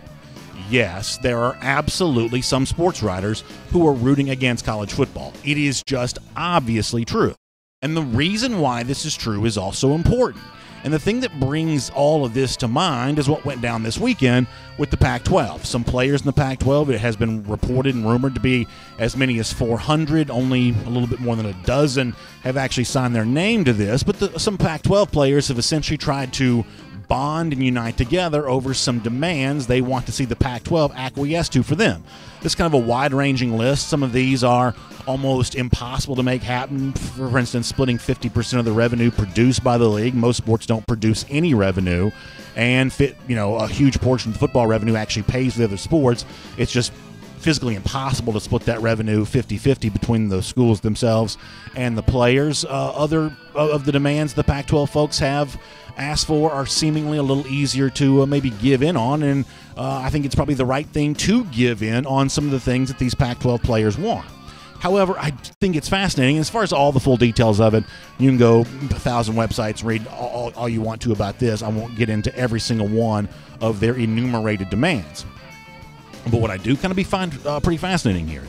Yes, there are absolutely some sports writers who are rooting against college football. It is just obviously true. And the reason why this is true is also important. And the thing that brings all of this to mind is what went down this weekend with the Pac-12. Some players in the Pac-12, it has been reported and rumored to be as many as 400. Only a little bit more than a dozen have actually signed their name to this. But some Pac-12 players have essentially tried to bond and unite together over some demands they want to see the Pac-12 acquiesce to for them. This is kind of a wide-ranging list. Some of these are almost impossible to make happen. For instance, splitting 50% of the revenue produced by the league. Most sports don't produce any revenue, and a huge portion of the football revenue actually pays the other sports. It's just physically impossible to split that revenue 50-50 between the schools themselves and the players. Other of the demands the Pac-12 folks have asked for are seemingly a little easier to maybe give in on, and I think it's probably the right thing to give in on some of the things that these Pac-12 players want. However, I think it's fascinating. As far as all the full details of it, you can go 1,000 websites, read all you want to about this. I won't get into every single one of their enumerated demands. But what I do kind of find pretty fascinating here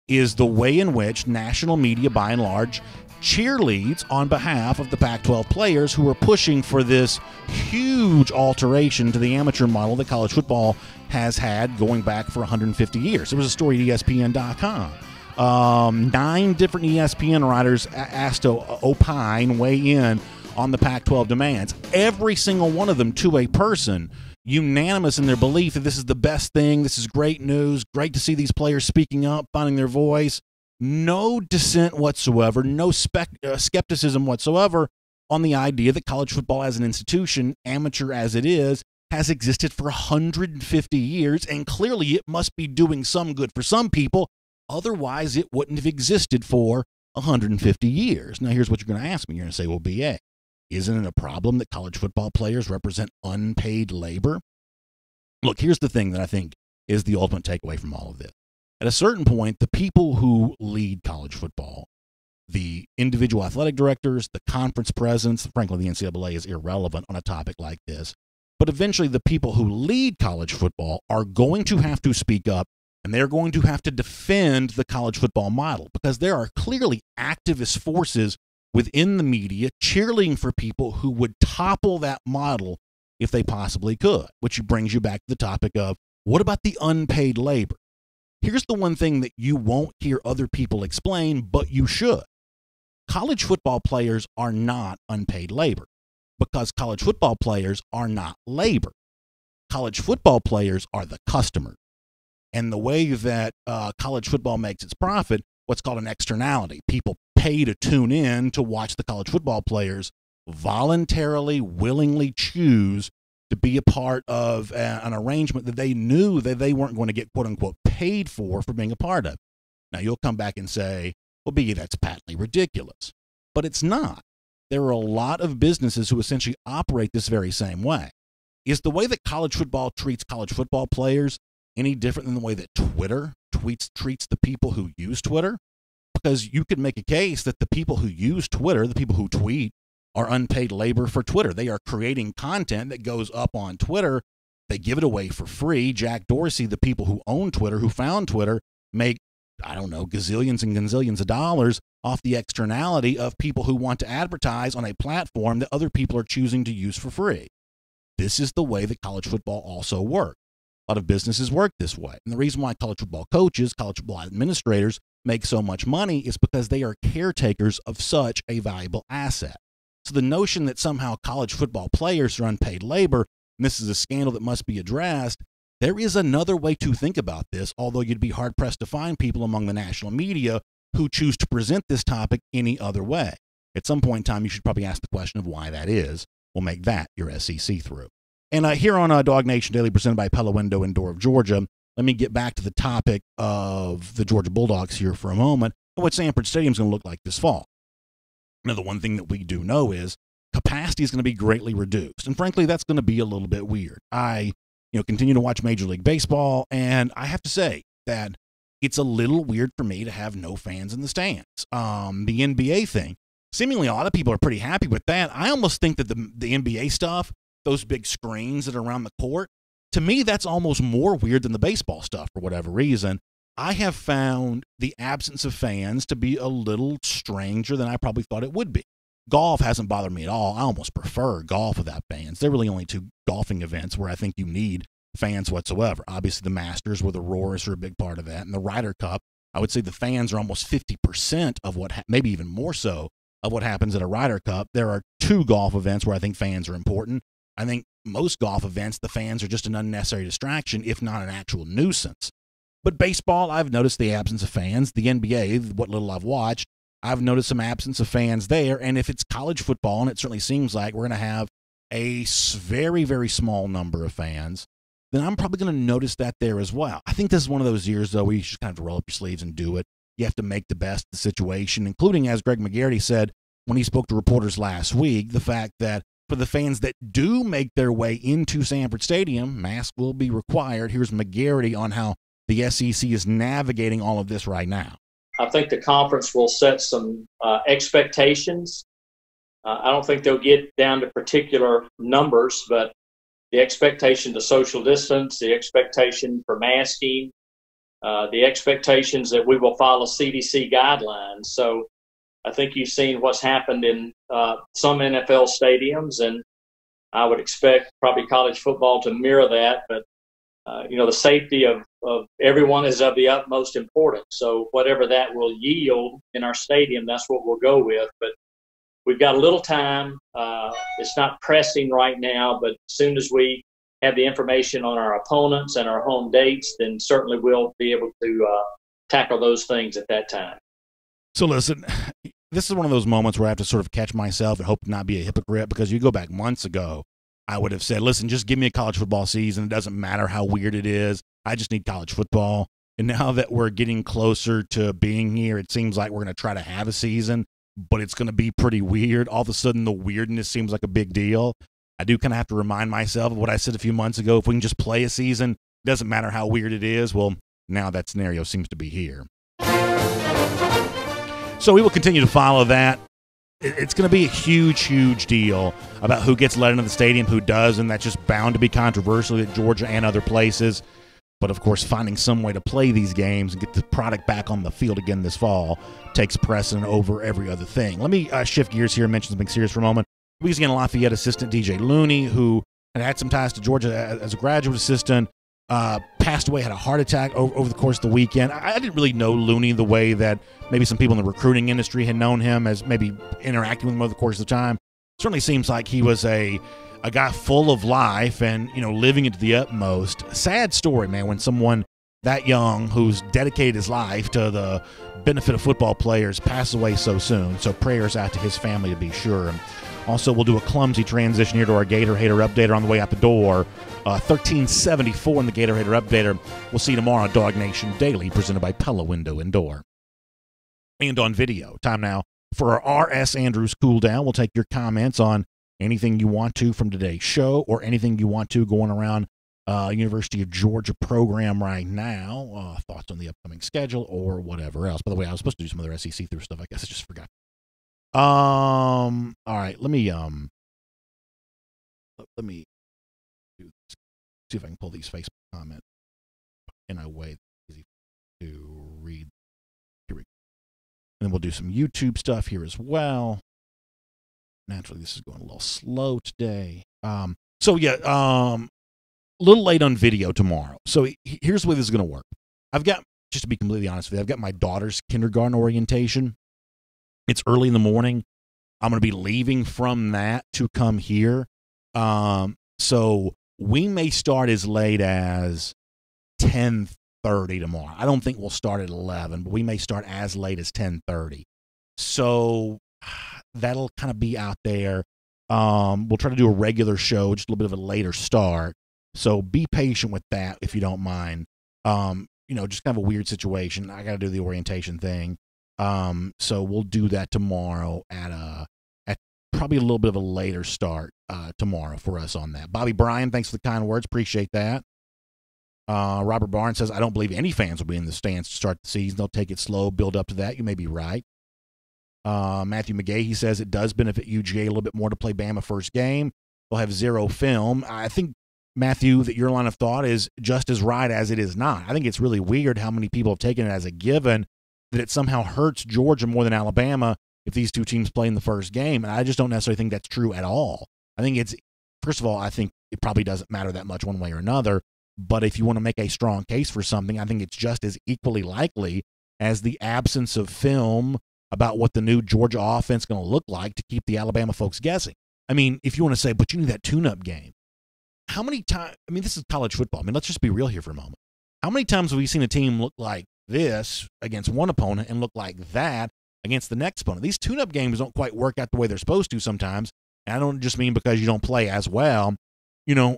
is the way in which national media, by and large, cheerleads on behalf of the Pac-12 players who are pushing for this huge alteration to the amateur model that college football has had going back for 150 years. There was a story at ESPN.com. 9 different ESPN writers asked to opine, weigh in on the Pac-12 demands. Every single one of them, to a person, unanimous in their belief that this is the best thing, this is great news, great to see these players speaking up, finding their voice. No dissent whatsoever, no skepticism whatsoever on the idea that college football as an institution, amateur as it is, has existed for 150 years, and clearly it must be doing some good for some people. Otherwise, it wouldn't have existed for 150 years. Now, here's what you're going to ask me. You're going to say, well, BA, isn't it a problem that college football players represent unpaid labor? Look, here's the thing that I think is the ultimate takeaway from all of this. At a certain point, the people who lead college football, the individual athletic directors, the conference presidents, frankly, the NCAA is irrelevant on a topic like this, but eventually the people who lead college football are going to have to speak up, and they're going to have to defend the college football model, because there are clearly activist forces within the media cheerleading for people who would topple that model if they possibly could, which brings you back to the topic of, what about the unpaid labor? Here's the one thing that you won't hear other people explain, but you should. College football players are not unpaid labor, because college football players are not labor. College football players are the customer. And the way that college football makes its profit, what's called an externality. People pay to tune in to watch the college football players voluntarily, willingly choose to be a part of an arrangement that they knew that they weren't going to get, quote unquote, paid for being a part of. Now, you'll come back and say, well, B, that's patently ridiculous. But it's not. There are a lot of businesses who essentially operate this very same way. Is the way that college football treats college football players any different than the way that Twitter treats the people who use Twitter? Because you could make a case that the people who use Twitter, the people who tweet, are unpaid labor for Twitter. They are creating content that goes up on Twitter. They give it away for free. Jack Dorsey, the people who own Twitter, who found Twitter, make, I don't know, gazillions and gazillions of dollars off the externality of people who want to advertise on a platform that other people are choosing to use for free. This is the way that college football also works. A lot of businesses work this way. And the reason why college football coaches, college football administrators make so much money is because they are caretakers of such a valuable asset. So the notion that somehow college football players are unpaid labor, and this is a scandal that must be addressed, there is another way to think about this, although you'd be hard-pressed to find people among the national media who choose to present this topic any other way. At some point in time, you should probably ask the question of why that is. We'll make that your SEC through. And here on DawgNation Daily, presented by Pella Window and Door of Georgia, let me get back to the topic of the Georgia Bulldogs here for a moment, and what Sanford Stadium is going to look like this fall. Now, the one thing that we do know is capacity is going to be greatly reduced. And frankly, that's going to be a little bit weird. I continue to watch Major League Baseball, and I have to say that it's a little weird for me to have no fans in the stands. The NBA thing, seemingly a lot of people are pretty happy with that. I almost think that the NBA stuff, those big screens that are around the court, to me, that's almost more weird than the baseball stuff for whatever reason. I have found the absence of fans to be a little stranger than I probably thought it would be. golf hasn't bothered me at all. I almost prefer golf without fans. There are really only two golfing events where I think you need fans whatsoever. Obviously, the Masters, where the Roars are a big part of that, and the Ryder Cup. I would say the fans are almost 50% of what, maybe even more so, of what happens at a Ryder Cup. There are two golf events where I think fans are important. I think most golf events, the fans are just an unnecessary distraction, if not an actual nuisance. But baseball, I've noticed the absence of fans. The NBA, what little I've watched, I've noticed some absence of fans there. And if it's college football, and it certainly seems like we're going to have a very, very small number of fans, then I'm probably going to notice that there as well. I think this is one of those years, though, where you just kind of roll up your sleeves and do it. You have to make the best of the situation, including, as Greg McGarity said when he spoke to reporters last week, the fact that for the fans that do make their way into Sanford Stadium, masks will be required. Here's McGarity on how the SEC is navigating all of this right now. I think the conference will set some expectations. I don't think they'll get down to particular numbers, but the expectation to social distance, the expectation for masking, the expectations that we will follow CDC guidelines. So I think you've seen what's happened in some NFL stadiums, and I would expect probably college football to mirror that. But, the safety of everyone is of the utmost importance. So whatever that will yield in our stadium, that's what we'll go with. But we've got a little time. It's not pressing right now, but as soon as we have the information on our opponents and our home dates, then certainly we'll be able to tackle those things at that time. So listen, this is one of those moments where I have to sort of catch myself and hope to not be a hypocrite, because you go back months ago, I would have said, listen, just give me a college football season. It doesn't matter how weird it is. I just need college football. And now that we're getting closer to being here, it seems like we're going to try to have a season, but it's going to be pretty weird. All of a sudden, the weirdness seems like a big deal. I do kind of have to remind myself of what I said a few months ago. If we can just play a season, it doesn't matter how weird it is. Well, now that scenario seems to be here. So we will continue to follow that. It's going to be a huge, huge deal about who gets let into the stadium, who doesn't. That's just bound to be controversial at Georgia and other places. But, of course, finding some way to play these games and get the product back on the field again this fall takes precedent over every other thing. Let me shift gears here and mention something serious for a moment. Louisiana Lafayette assistant DJ Looney, who had some ties to Georgia as a graduate assistant, passed away, had a heart attack over the course of the weekend. I didn't really know Looney the way that maybe some people in the recruiting industry had known him, as maybe interacting with him over the course of the time. Certainly seems like he was a guy full of life and, living it to the utmost. Sad story, man, when someone that young who's dedicated his life to the benefit of football players passes away so soon. So prayers out to his family to be sure. And also, we'll do a clumsy transition here to our Gator Hater Updater on the way out the door. 1374 in the Gator Hater Updater. We'll see you tomorrow on DawgNation Daily, presented by Pella Window and Door. And on video. Time now for our R.S. Andrews Cool Down. We'll take your comments on anything you want to from today's show or anything you want to going around University of Georgia program right now. Thoughts on the upcoming schedule or whatever else. By the way, I was supposed to do some other SEC through stuff. I guess I just forgot. All right, let me do this. See if I can pull these Facebook comments in a way that's easy to read. Here we go. And then we'll do some YouTube stuff here as well. Naturally, this is going a little slow today. A little late on video tomorrow. So here's the way this is going to work. I've got, just to be completely honest with you, I've got my daughter's kindergarten orientation. It's early in the morning. I'm going to be leaving from that to come here. So we may start as late as 10:30 tomorrow. I don't think we'll start at 11, but we may start as late as 10:30. So that'll kind of be out there. We'll try to do a regular show, just a little bit of a later start. So be patient with that if you don't mind. Just kind of a weird situation. I got to do the orientation thing. So we'll do that tomorrow at probably a little bit of a later start tomorrow for us on that. Bobby Bryan, thanks for the kind words. Appreciate that. Robert Barnes says, I don't believe any fans will be in the stands to start the season. They'll take it slow, build up to that. You may be right. Matthew McGahee says it does benefit UGA a little bit more to play Bama first game. They'll have zero film. I think, Matthew, that your line of thought is just as right as it is not. I think it's really weird how many people have taken it as a given that it somehow hurts Georgia more than Alabama if these two teams play in the first game. And I just don't necessarily think that's true at all. I think first of all, I think it probably doesn't matter that much one way or another. But if you want to make a strong case for something, I think it's just as equally likely as the absence of film about what the new Georgia offense is going to look like to keep the Alabama folks guessing. I mean, if you want to say, but you need that tune-up game. How many times, I mean, this is college football. I mean, let's just be real here for a moment. How many times have we seen a team look like this against one opponent and look like that against the next opponent? These tune-up games don't quite work out the way they're supposed to sometimes. And I don't just mean because you don't play as well. You know,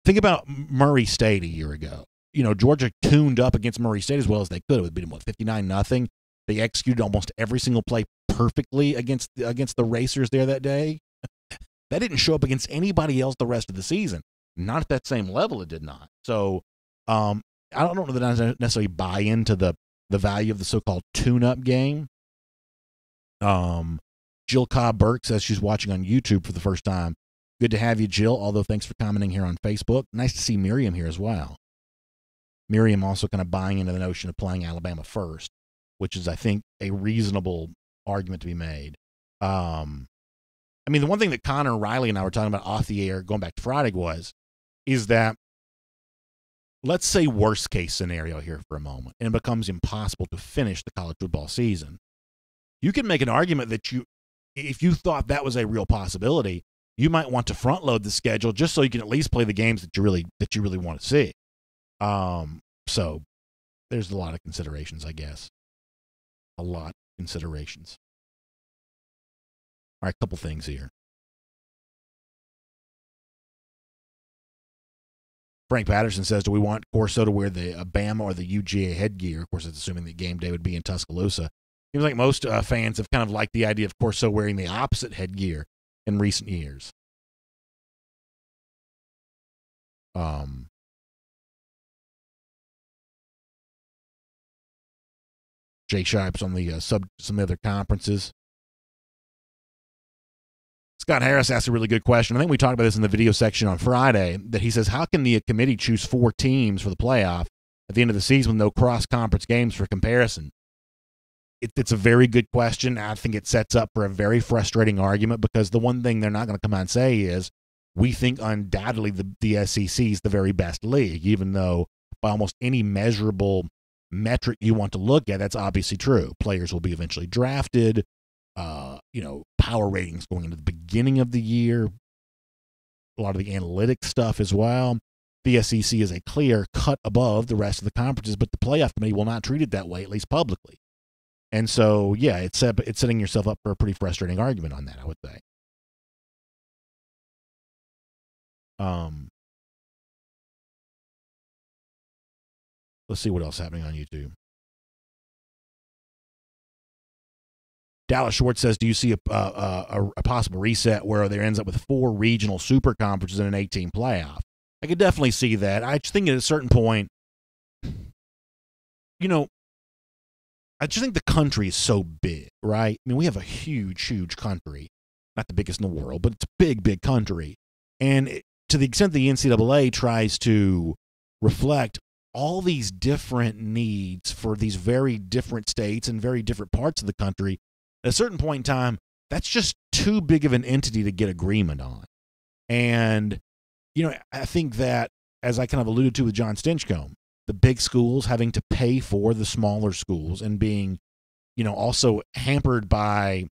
think about Murray State a year ago. You know, Georgia tuned up against Murray State as well as they could. It would beat them, 59-0. They executed almost every single play perfectly against the Racers there that day. That didn't show up against anybody else the rest of the season. Not at that same level, it did not. So I don't know that I necessarily buy into the value of the so-called tune-up game. Jill Cobb Burke says she's watching on YouTube for the first time. Good to have you, Jill, although thanks for commenting here on Facebook. Nice to see Miriam here as well. Miriam also kind of buying into the notion of playing Alabama first, which is, I think, a reasonable argument to be made. I mean, the one thing that Connor, Riley, and I were talking about off the air going back to Friday is that, let's say worst case scenario here for a moment, and it becomes impossible to finish the college football season. You can make an argument that if you thought that was a real possibility, you might want to front load the schedule just so you can at least play the games that you really want to see. So there's a lot of considerations, I guess. A lot of considerations. All right, a couple things here. Frank Patterson says, do we want Corso to wear the Bama or the UGA headgear? Of course, it's assuming that game day would be in Tuscaloosa. Seems like most fans have kind of liked the idea of Corso wearing the opposite headgear in recent years. Jay Shipes on the some other conferences. Scott Harris asked a really good question. I think we talked about this in the video section on Friday, that he says, how can the committee choose 4 teams for the playoff at the end of the season with no cross-conference games for comparison? It's a very good question. I think it sets up for a very frustrating argument, because the one thing they're not going to come out and say is, we think undoubtedly the SEC is the very best league, even though by almost any measurable metric you want to look at, that's obviously true. Players will be eventually drafted. Power ratings going into the beginning of the year, a lot of the analytics stuff as well. The SEC is a clear cut above the rest of the conferences, but the playoff committee will not treat it that way, at least publicly. And so, yeah, it's setting yourself up for a pretty frustrating argument on that, I would say. Let's see what else is happening on YouTube. Dallas Schwartz says, do you see a possible reset where there ends up with 4 regional super conferences in an 18 playoff? I could definitely see that. I just think at a certain point, I just think the country is so big, right? I mean, we have a huge, huge country. Not the biggest in the world, but it's a big, big country. And to the extent the NCAA tries to reflect all these different needs for these very different states and very different parts of the country, at a certain point in time, that's just too big of an entity to get agreement on. And, I think that, as I kind of alluded to with John Stinchcomb, the big schools having to pay for the smaller schools and being, also hampered by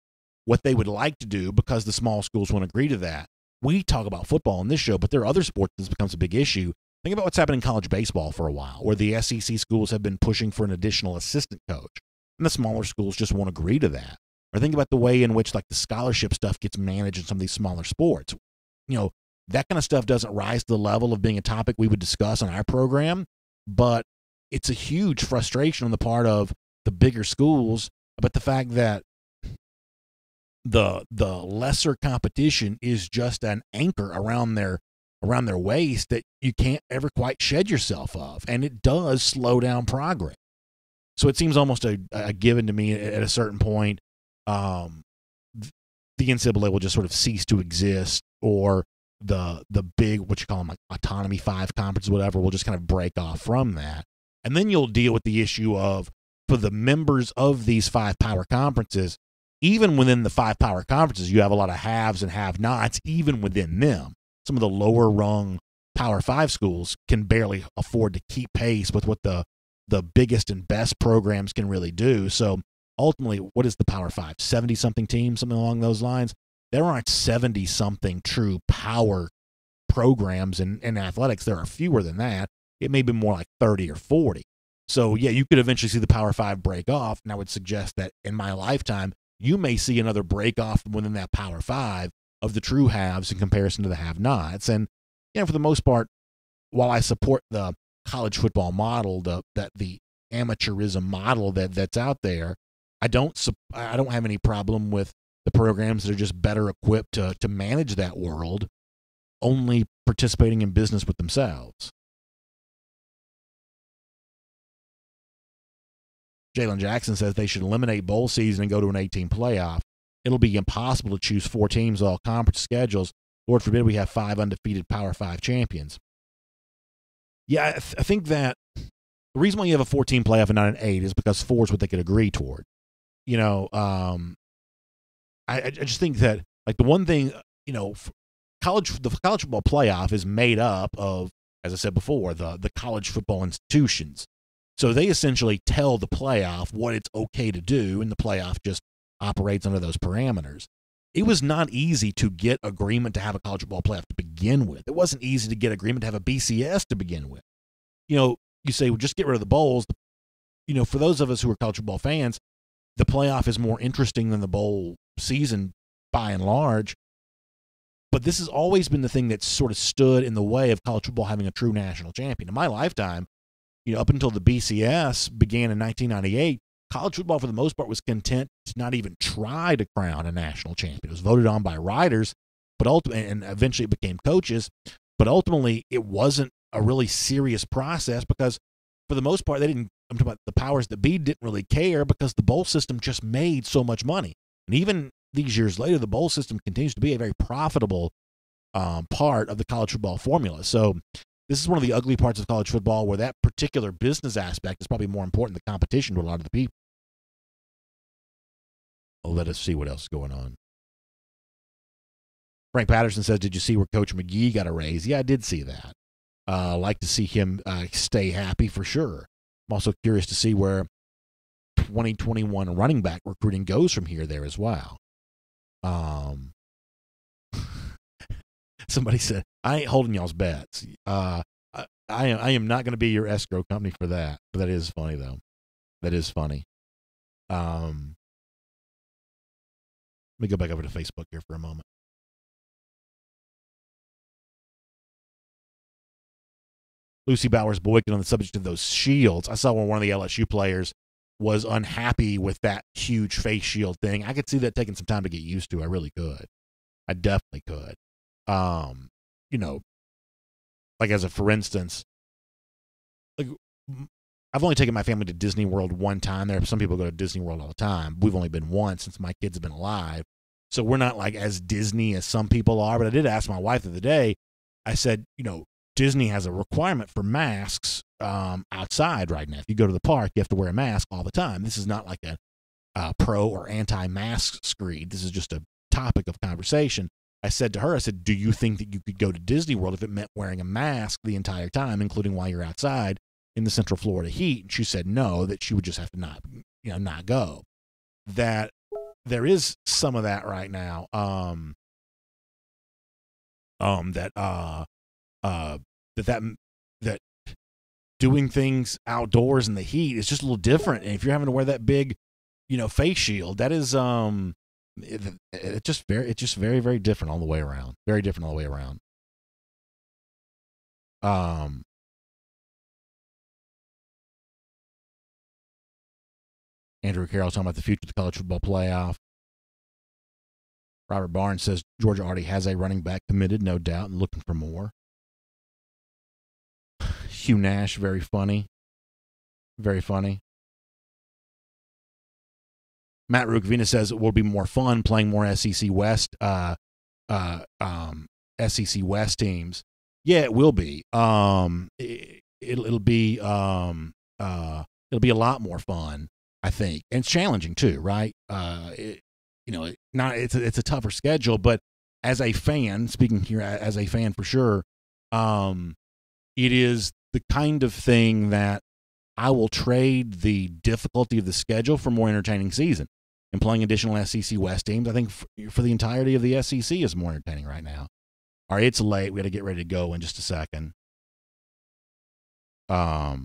what they would like to do because the small schools won't agree to that. We talk about football on this show, but there are other sports that this becomes a big issue. Think about what's happened in college baseball for a while, where the SEC schools have been pushing for an additional assistant coach, and the smaller schools just won't agree to that. Or think about the way in which, like, the scholarship stuff gets managed in some of these smaller sports. That kind of stuff doesn't rise to the level of being a topic we would discuss on our program, but it's a huge frustration on the part of the bigger schools about the fact that the lesser competition is just an anchor around their waist that you can't ever quite shed yourself of, and it does slow down progress. So it seems almost a given to me at a certain point. The NCAA will just sort of cease to exist, or the big, what you call them, like autonomy 5 conferences, whatever, will just kind of break off from that. And then you'll deal with the issue of for the members of these 5 power conferences, even within the 5 power conferences, you have a lot of haves and have-nots. Even within them, some of the lower rung Power 5 schools can barely afford to keep pace with what the biggest and best programs can really do. So ultimately, what is the Power 5? 70-something teams, something along those lines? There aren't 70-something true power programs in athletics. There are fewer than that. It may be more like 30 or 40. So, yeah, you could eventually see the Power 5 break off, and I would suggest that in my lifetime, you may see another break off within that Power 5 of the true haves in comparison to the have-nots. And, for the most part, while I support the college football model, the amateurism model that's out there, I don't have any problem with the programs that are just better equipped to manage that world, only participating in business with themselves. Jalen Jackson says they should eliminate bowl season and go to an 18 playoff. It'll be impossible to choose 4 teams all conference schedules. Lord forbid we have 5 undefeated Power 5 champions. Yeah, I think that the reason why you have a 14 playoff and not an 8 is because 4 is what they could agree toward. I just think that, like, the one thing, the college football playoff is made up of, as I said before, the college football institutions. So they essentially tell the playoff what it's okay to do, and the playoff just operates under those parameters. It was not easy to get agreement to have a college football playoff to begin with. It wasn't easy to get agreement to have a BCS to begin with. You say, well, just get rid of the bowls. For those of us who are college football fans, the playoff is more interesting than the bowl season by and large. But this has always been the thing that sort of stood in the way of college football having a true national champion. In my lifetime, up until the BCS began in 1998, college football, for the most part, was content to not even try to crown a national champion. It was voted on by writers, and eventually it became coaches. But ultimately, it wasn't a really serious process because, for the most part, I'm talking about the powers that be didn't really care because the bowl system just made so much money. And even these years later, the bowl system continues to be a very profitable part of the college football formula. So this is one of the ugly parts of college football where that particular business aspect is probably more important than competition to a lot of the people. Well, let us see what else is going on. Frank Patterson says, did you see where Coach McGee got a raise? Yeah, I did see that. Like to see him stay happy for sure. I'm also curious to see where 2021 running back recruiting goes from here there as well. Somebody said, I ain't holding y'all's bets. I am not going to be your escrow company for that. But that is funny, though. That is funny. Let me go back over to Facebook here for a moment. Lucy Bowers Boykin on the subject of those shields. I saw when one of the LSU players was unhappy with that huge face shield thing. I could see that taking some time to get used to. I really could. I definitely could. Like for instance, like I've only taken my family to Disney World one time. There are some people go to Disney World all the time. We've only been once since my kids have been alive. So we're not like as Disney as some people are. But I did ask my wife the other day, I said, Disney has a requirement for masks outside right now. If you go to the park, you have to wear a mask all the time. This is not like a pro or anti-mask screed. This is just a topic of conversation. I said to her, do you think that you could go to Disney World if it meant wearing a mask the entire time, including while you're outside in the Central Florida heat? And she said no, that she would just have to not go. That there is some of that right now. That doing things outdoors in the heat is just a little different. And if you're having to wear that big, face shield, that is it's just very, very different all the way around. Very different all the way around. Andrew Carroll talking about the future of the college football playoff. Robert Barnes says Georgia already has a running back committed, no doubt, and looking for more. Hugh Nash, very funny. Very funny. Matt Rukavina says it will be more fun playing more SEC West SEC West teams. Yeah, it will be. It'll be a lot more fun. I think. And it's challenging too, right? It's a tougher schedule, but as a fan, speaking here as a fan for sure, it is the kind of thing that I will trade the difficulty of the schedule for more entertaining season. And playing additional SEC West teams, I think for the entirety of the SEC is more entertaining right now. All right, it's late. We got to get ready to go in just a second. Huck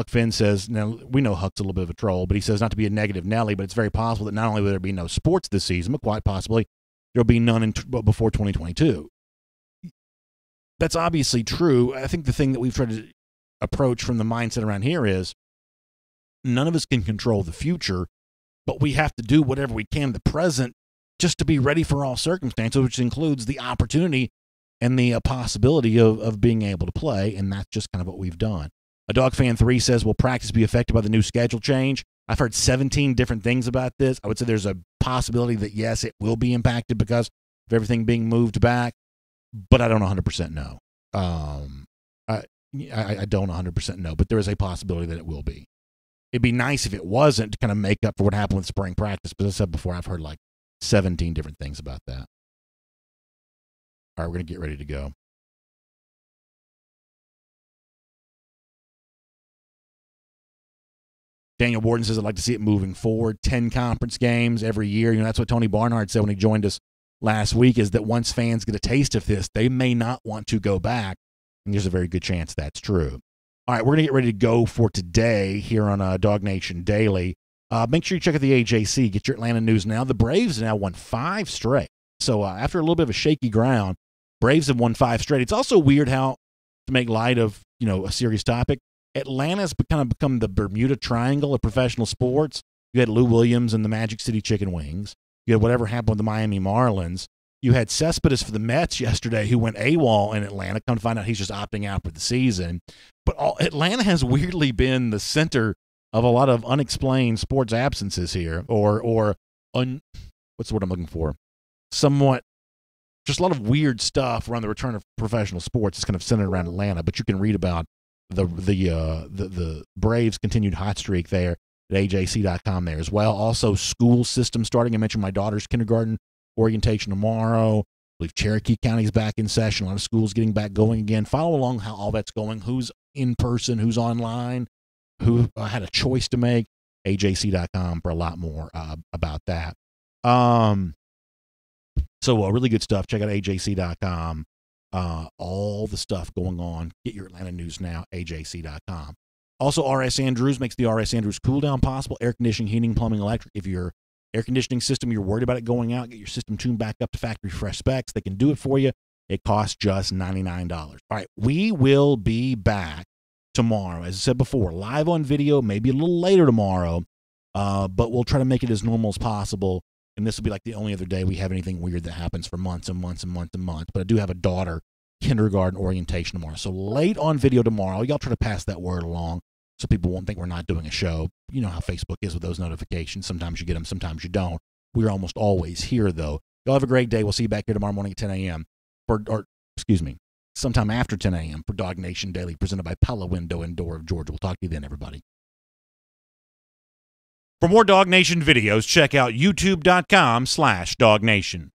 Finn says, now we know Huck's a little bit of a troll, but he says not to be a negative Nelly, but it's very possible that not only will there be no sports this season, but quite possibly there'll be none before 2022. That's obviously true. I think the thing that we've tried to approach from the mindset around here is none of us can control the future, but we have to do whatever we can in the present just to be ready for all circumstances, which includes the opportunity and the possibility of being able to play, and that's just kind of what we've done. A Dog Fan 3 says, will practice be affected by the new schedule change? I've heard 17 different things about this. I would say there's a possibility that, yes, it will be impacted because of everything being moved back, but I don't 100% know. I don't 100% know, but there is a possibility that it will be. It'd be nice if it wasn't to kind of make up for what happened with spring practice, but as I said before, I've heard like 17 different things about that. All right, we're going to get ready to go. Daniel Borden says, I'd like to see it moving forward. 10 conference games every year. That's what Tony Barnhart said when he joined us last week, is that once fans get a taste of this, they may not want to go back. And there's a very good chance that's true. All right, we're going to get ready to go for today here on DawgNation Daily. Make sure you check out the AJC. Get your Atlanta news now. The Braves now won 5 straight. So after a little bit of a shaky ground, Braves have won 5 straight. It's also weird how, to make light of a serious topic, Atlanta's kind of become the Bermuda Triangle of professional sports. You had Lou Williams and the Magic City Chicken Wings. You had whatever happened with the Miami Marlins. You had Cespedes for the Mets yesterday, who went AWOL in Atlanta. Come to find out he's just opting out for the season. But Atlanta has weirdly been the center of a lot of unexplained sports absences here, what's the word I'm looking for? Somewhat, just a lot of weird stuff around the return of professional sports. It's kind of centered around Atlanta, but you can read about the Braves' continued hot streak there at AJC.com there as well. Also, school system starting. I mentioned my daughter's kindergarten orientation tomorrow. I believe Cherokee County's back in session. A lot of schools getting back going again. Follow along how all that's going. Who's in person, who's online, who had a choice to make. AJC.com for a lot more about that. So really good stuff. Check out AJC.com. All the stuff going on. Get your Atlanta news now, AJC.com. Also, R.S. Andrews makes the R.S. Andrews cool down possible. Air conditioning, heating, plumbing, electric. If your air conditioning system, you're worried about it going out, get your system tuned back up to factory fresh specs. They can do it for you. It costs just $99. All right, we will be back tomorrow. As I said before, live on video, maybe a little later tomorrow, but we'll try to make it as normal as possible. And this will be like the only other day we have anything weird that happens for months and months and months and months. But I do have a daughter kindergarten orientation tomorrow. So late on video tomorrow, y'all try to pass that word along so people won't think we're not doing a show. You know how Facebook is with those notifications. Sometimes you get them, sometimes you don't. We're almost always here, though. Y'all have a great day. We'll see you back here tomorrow morning at 10 a.m. Sometime after 10 a.m. for DawgNation Daily, presented by Pella Window and Door of Georgia. We'll talk to you then, everybody. For more DawgNation videos, check out youtube.com/DawgNation.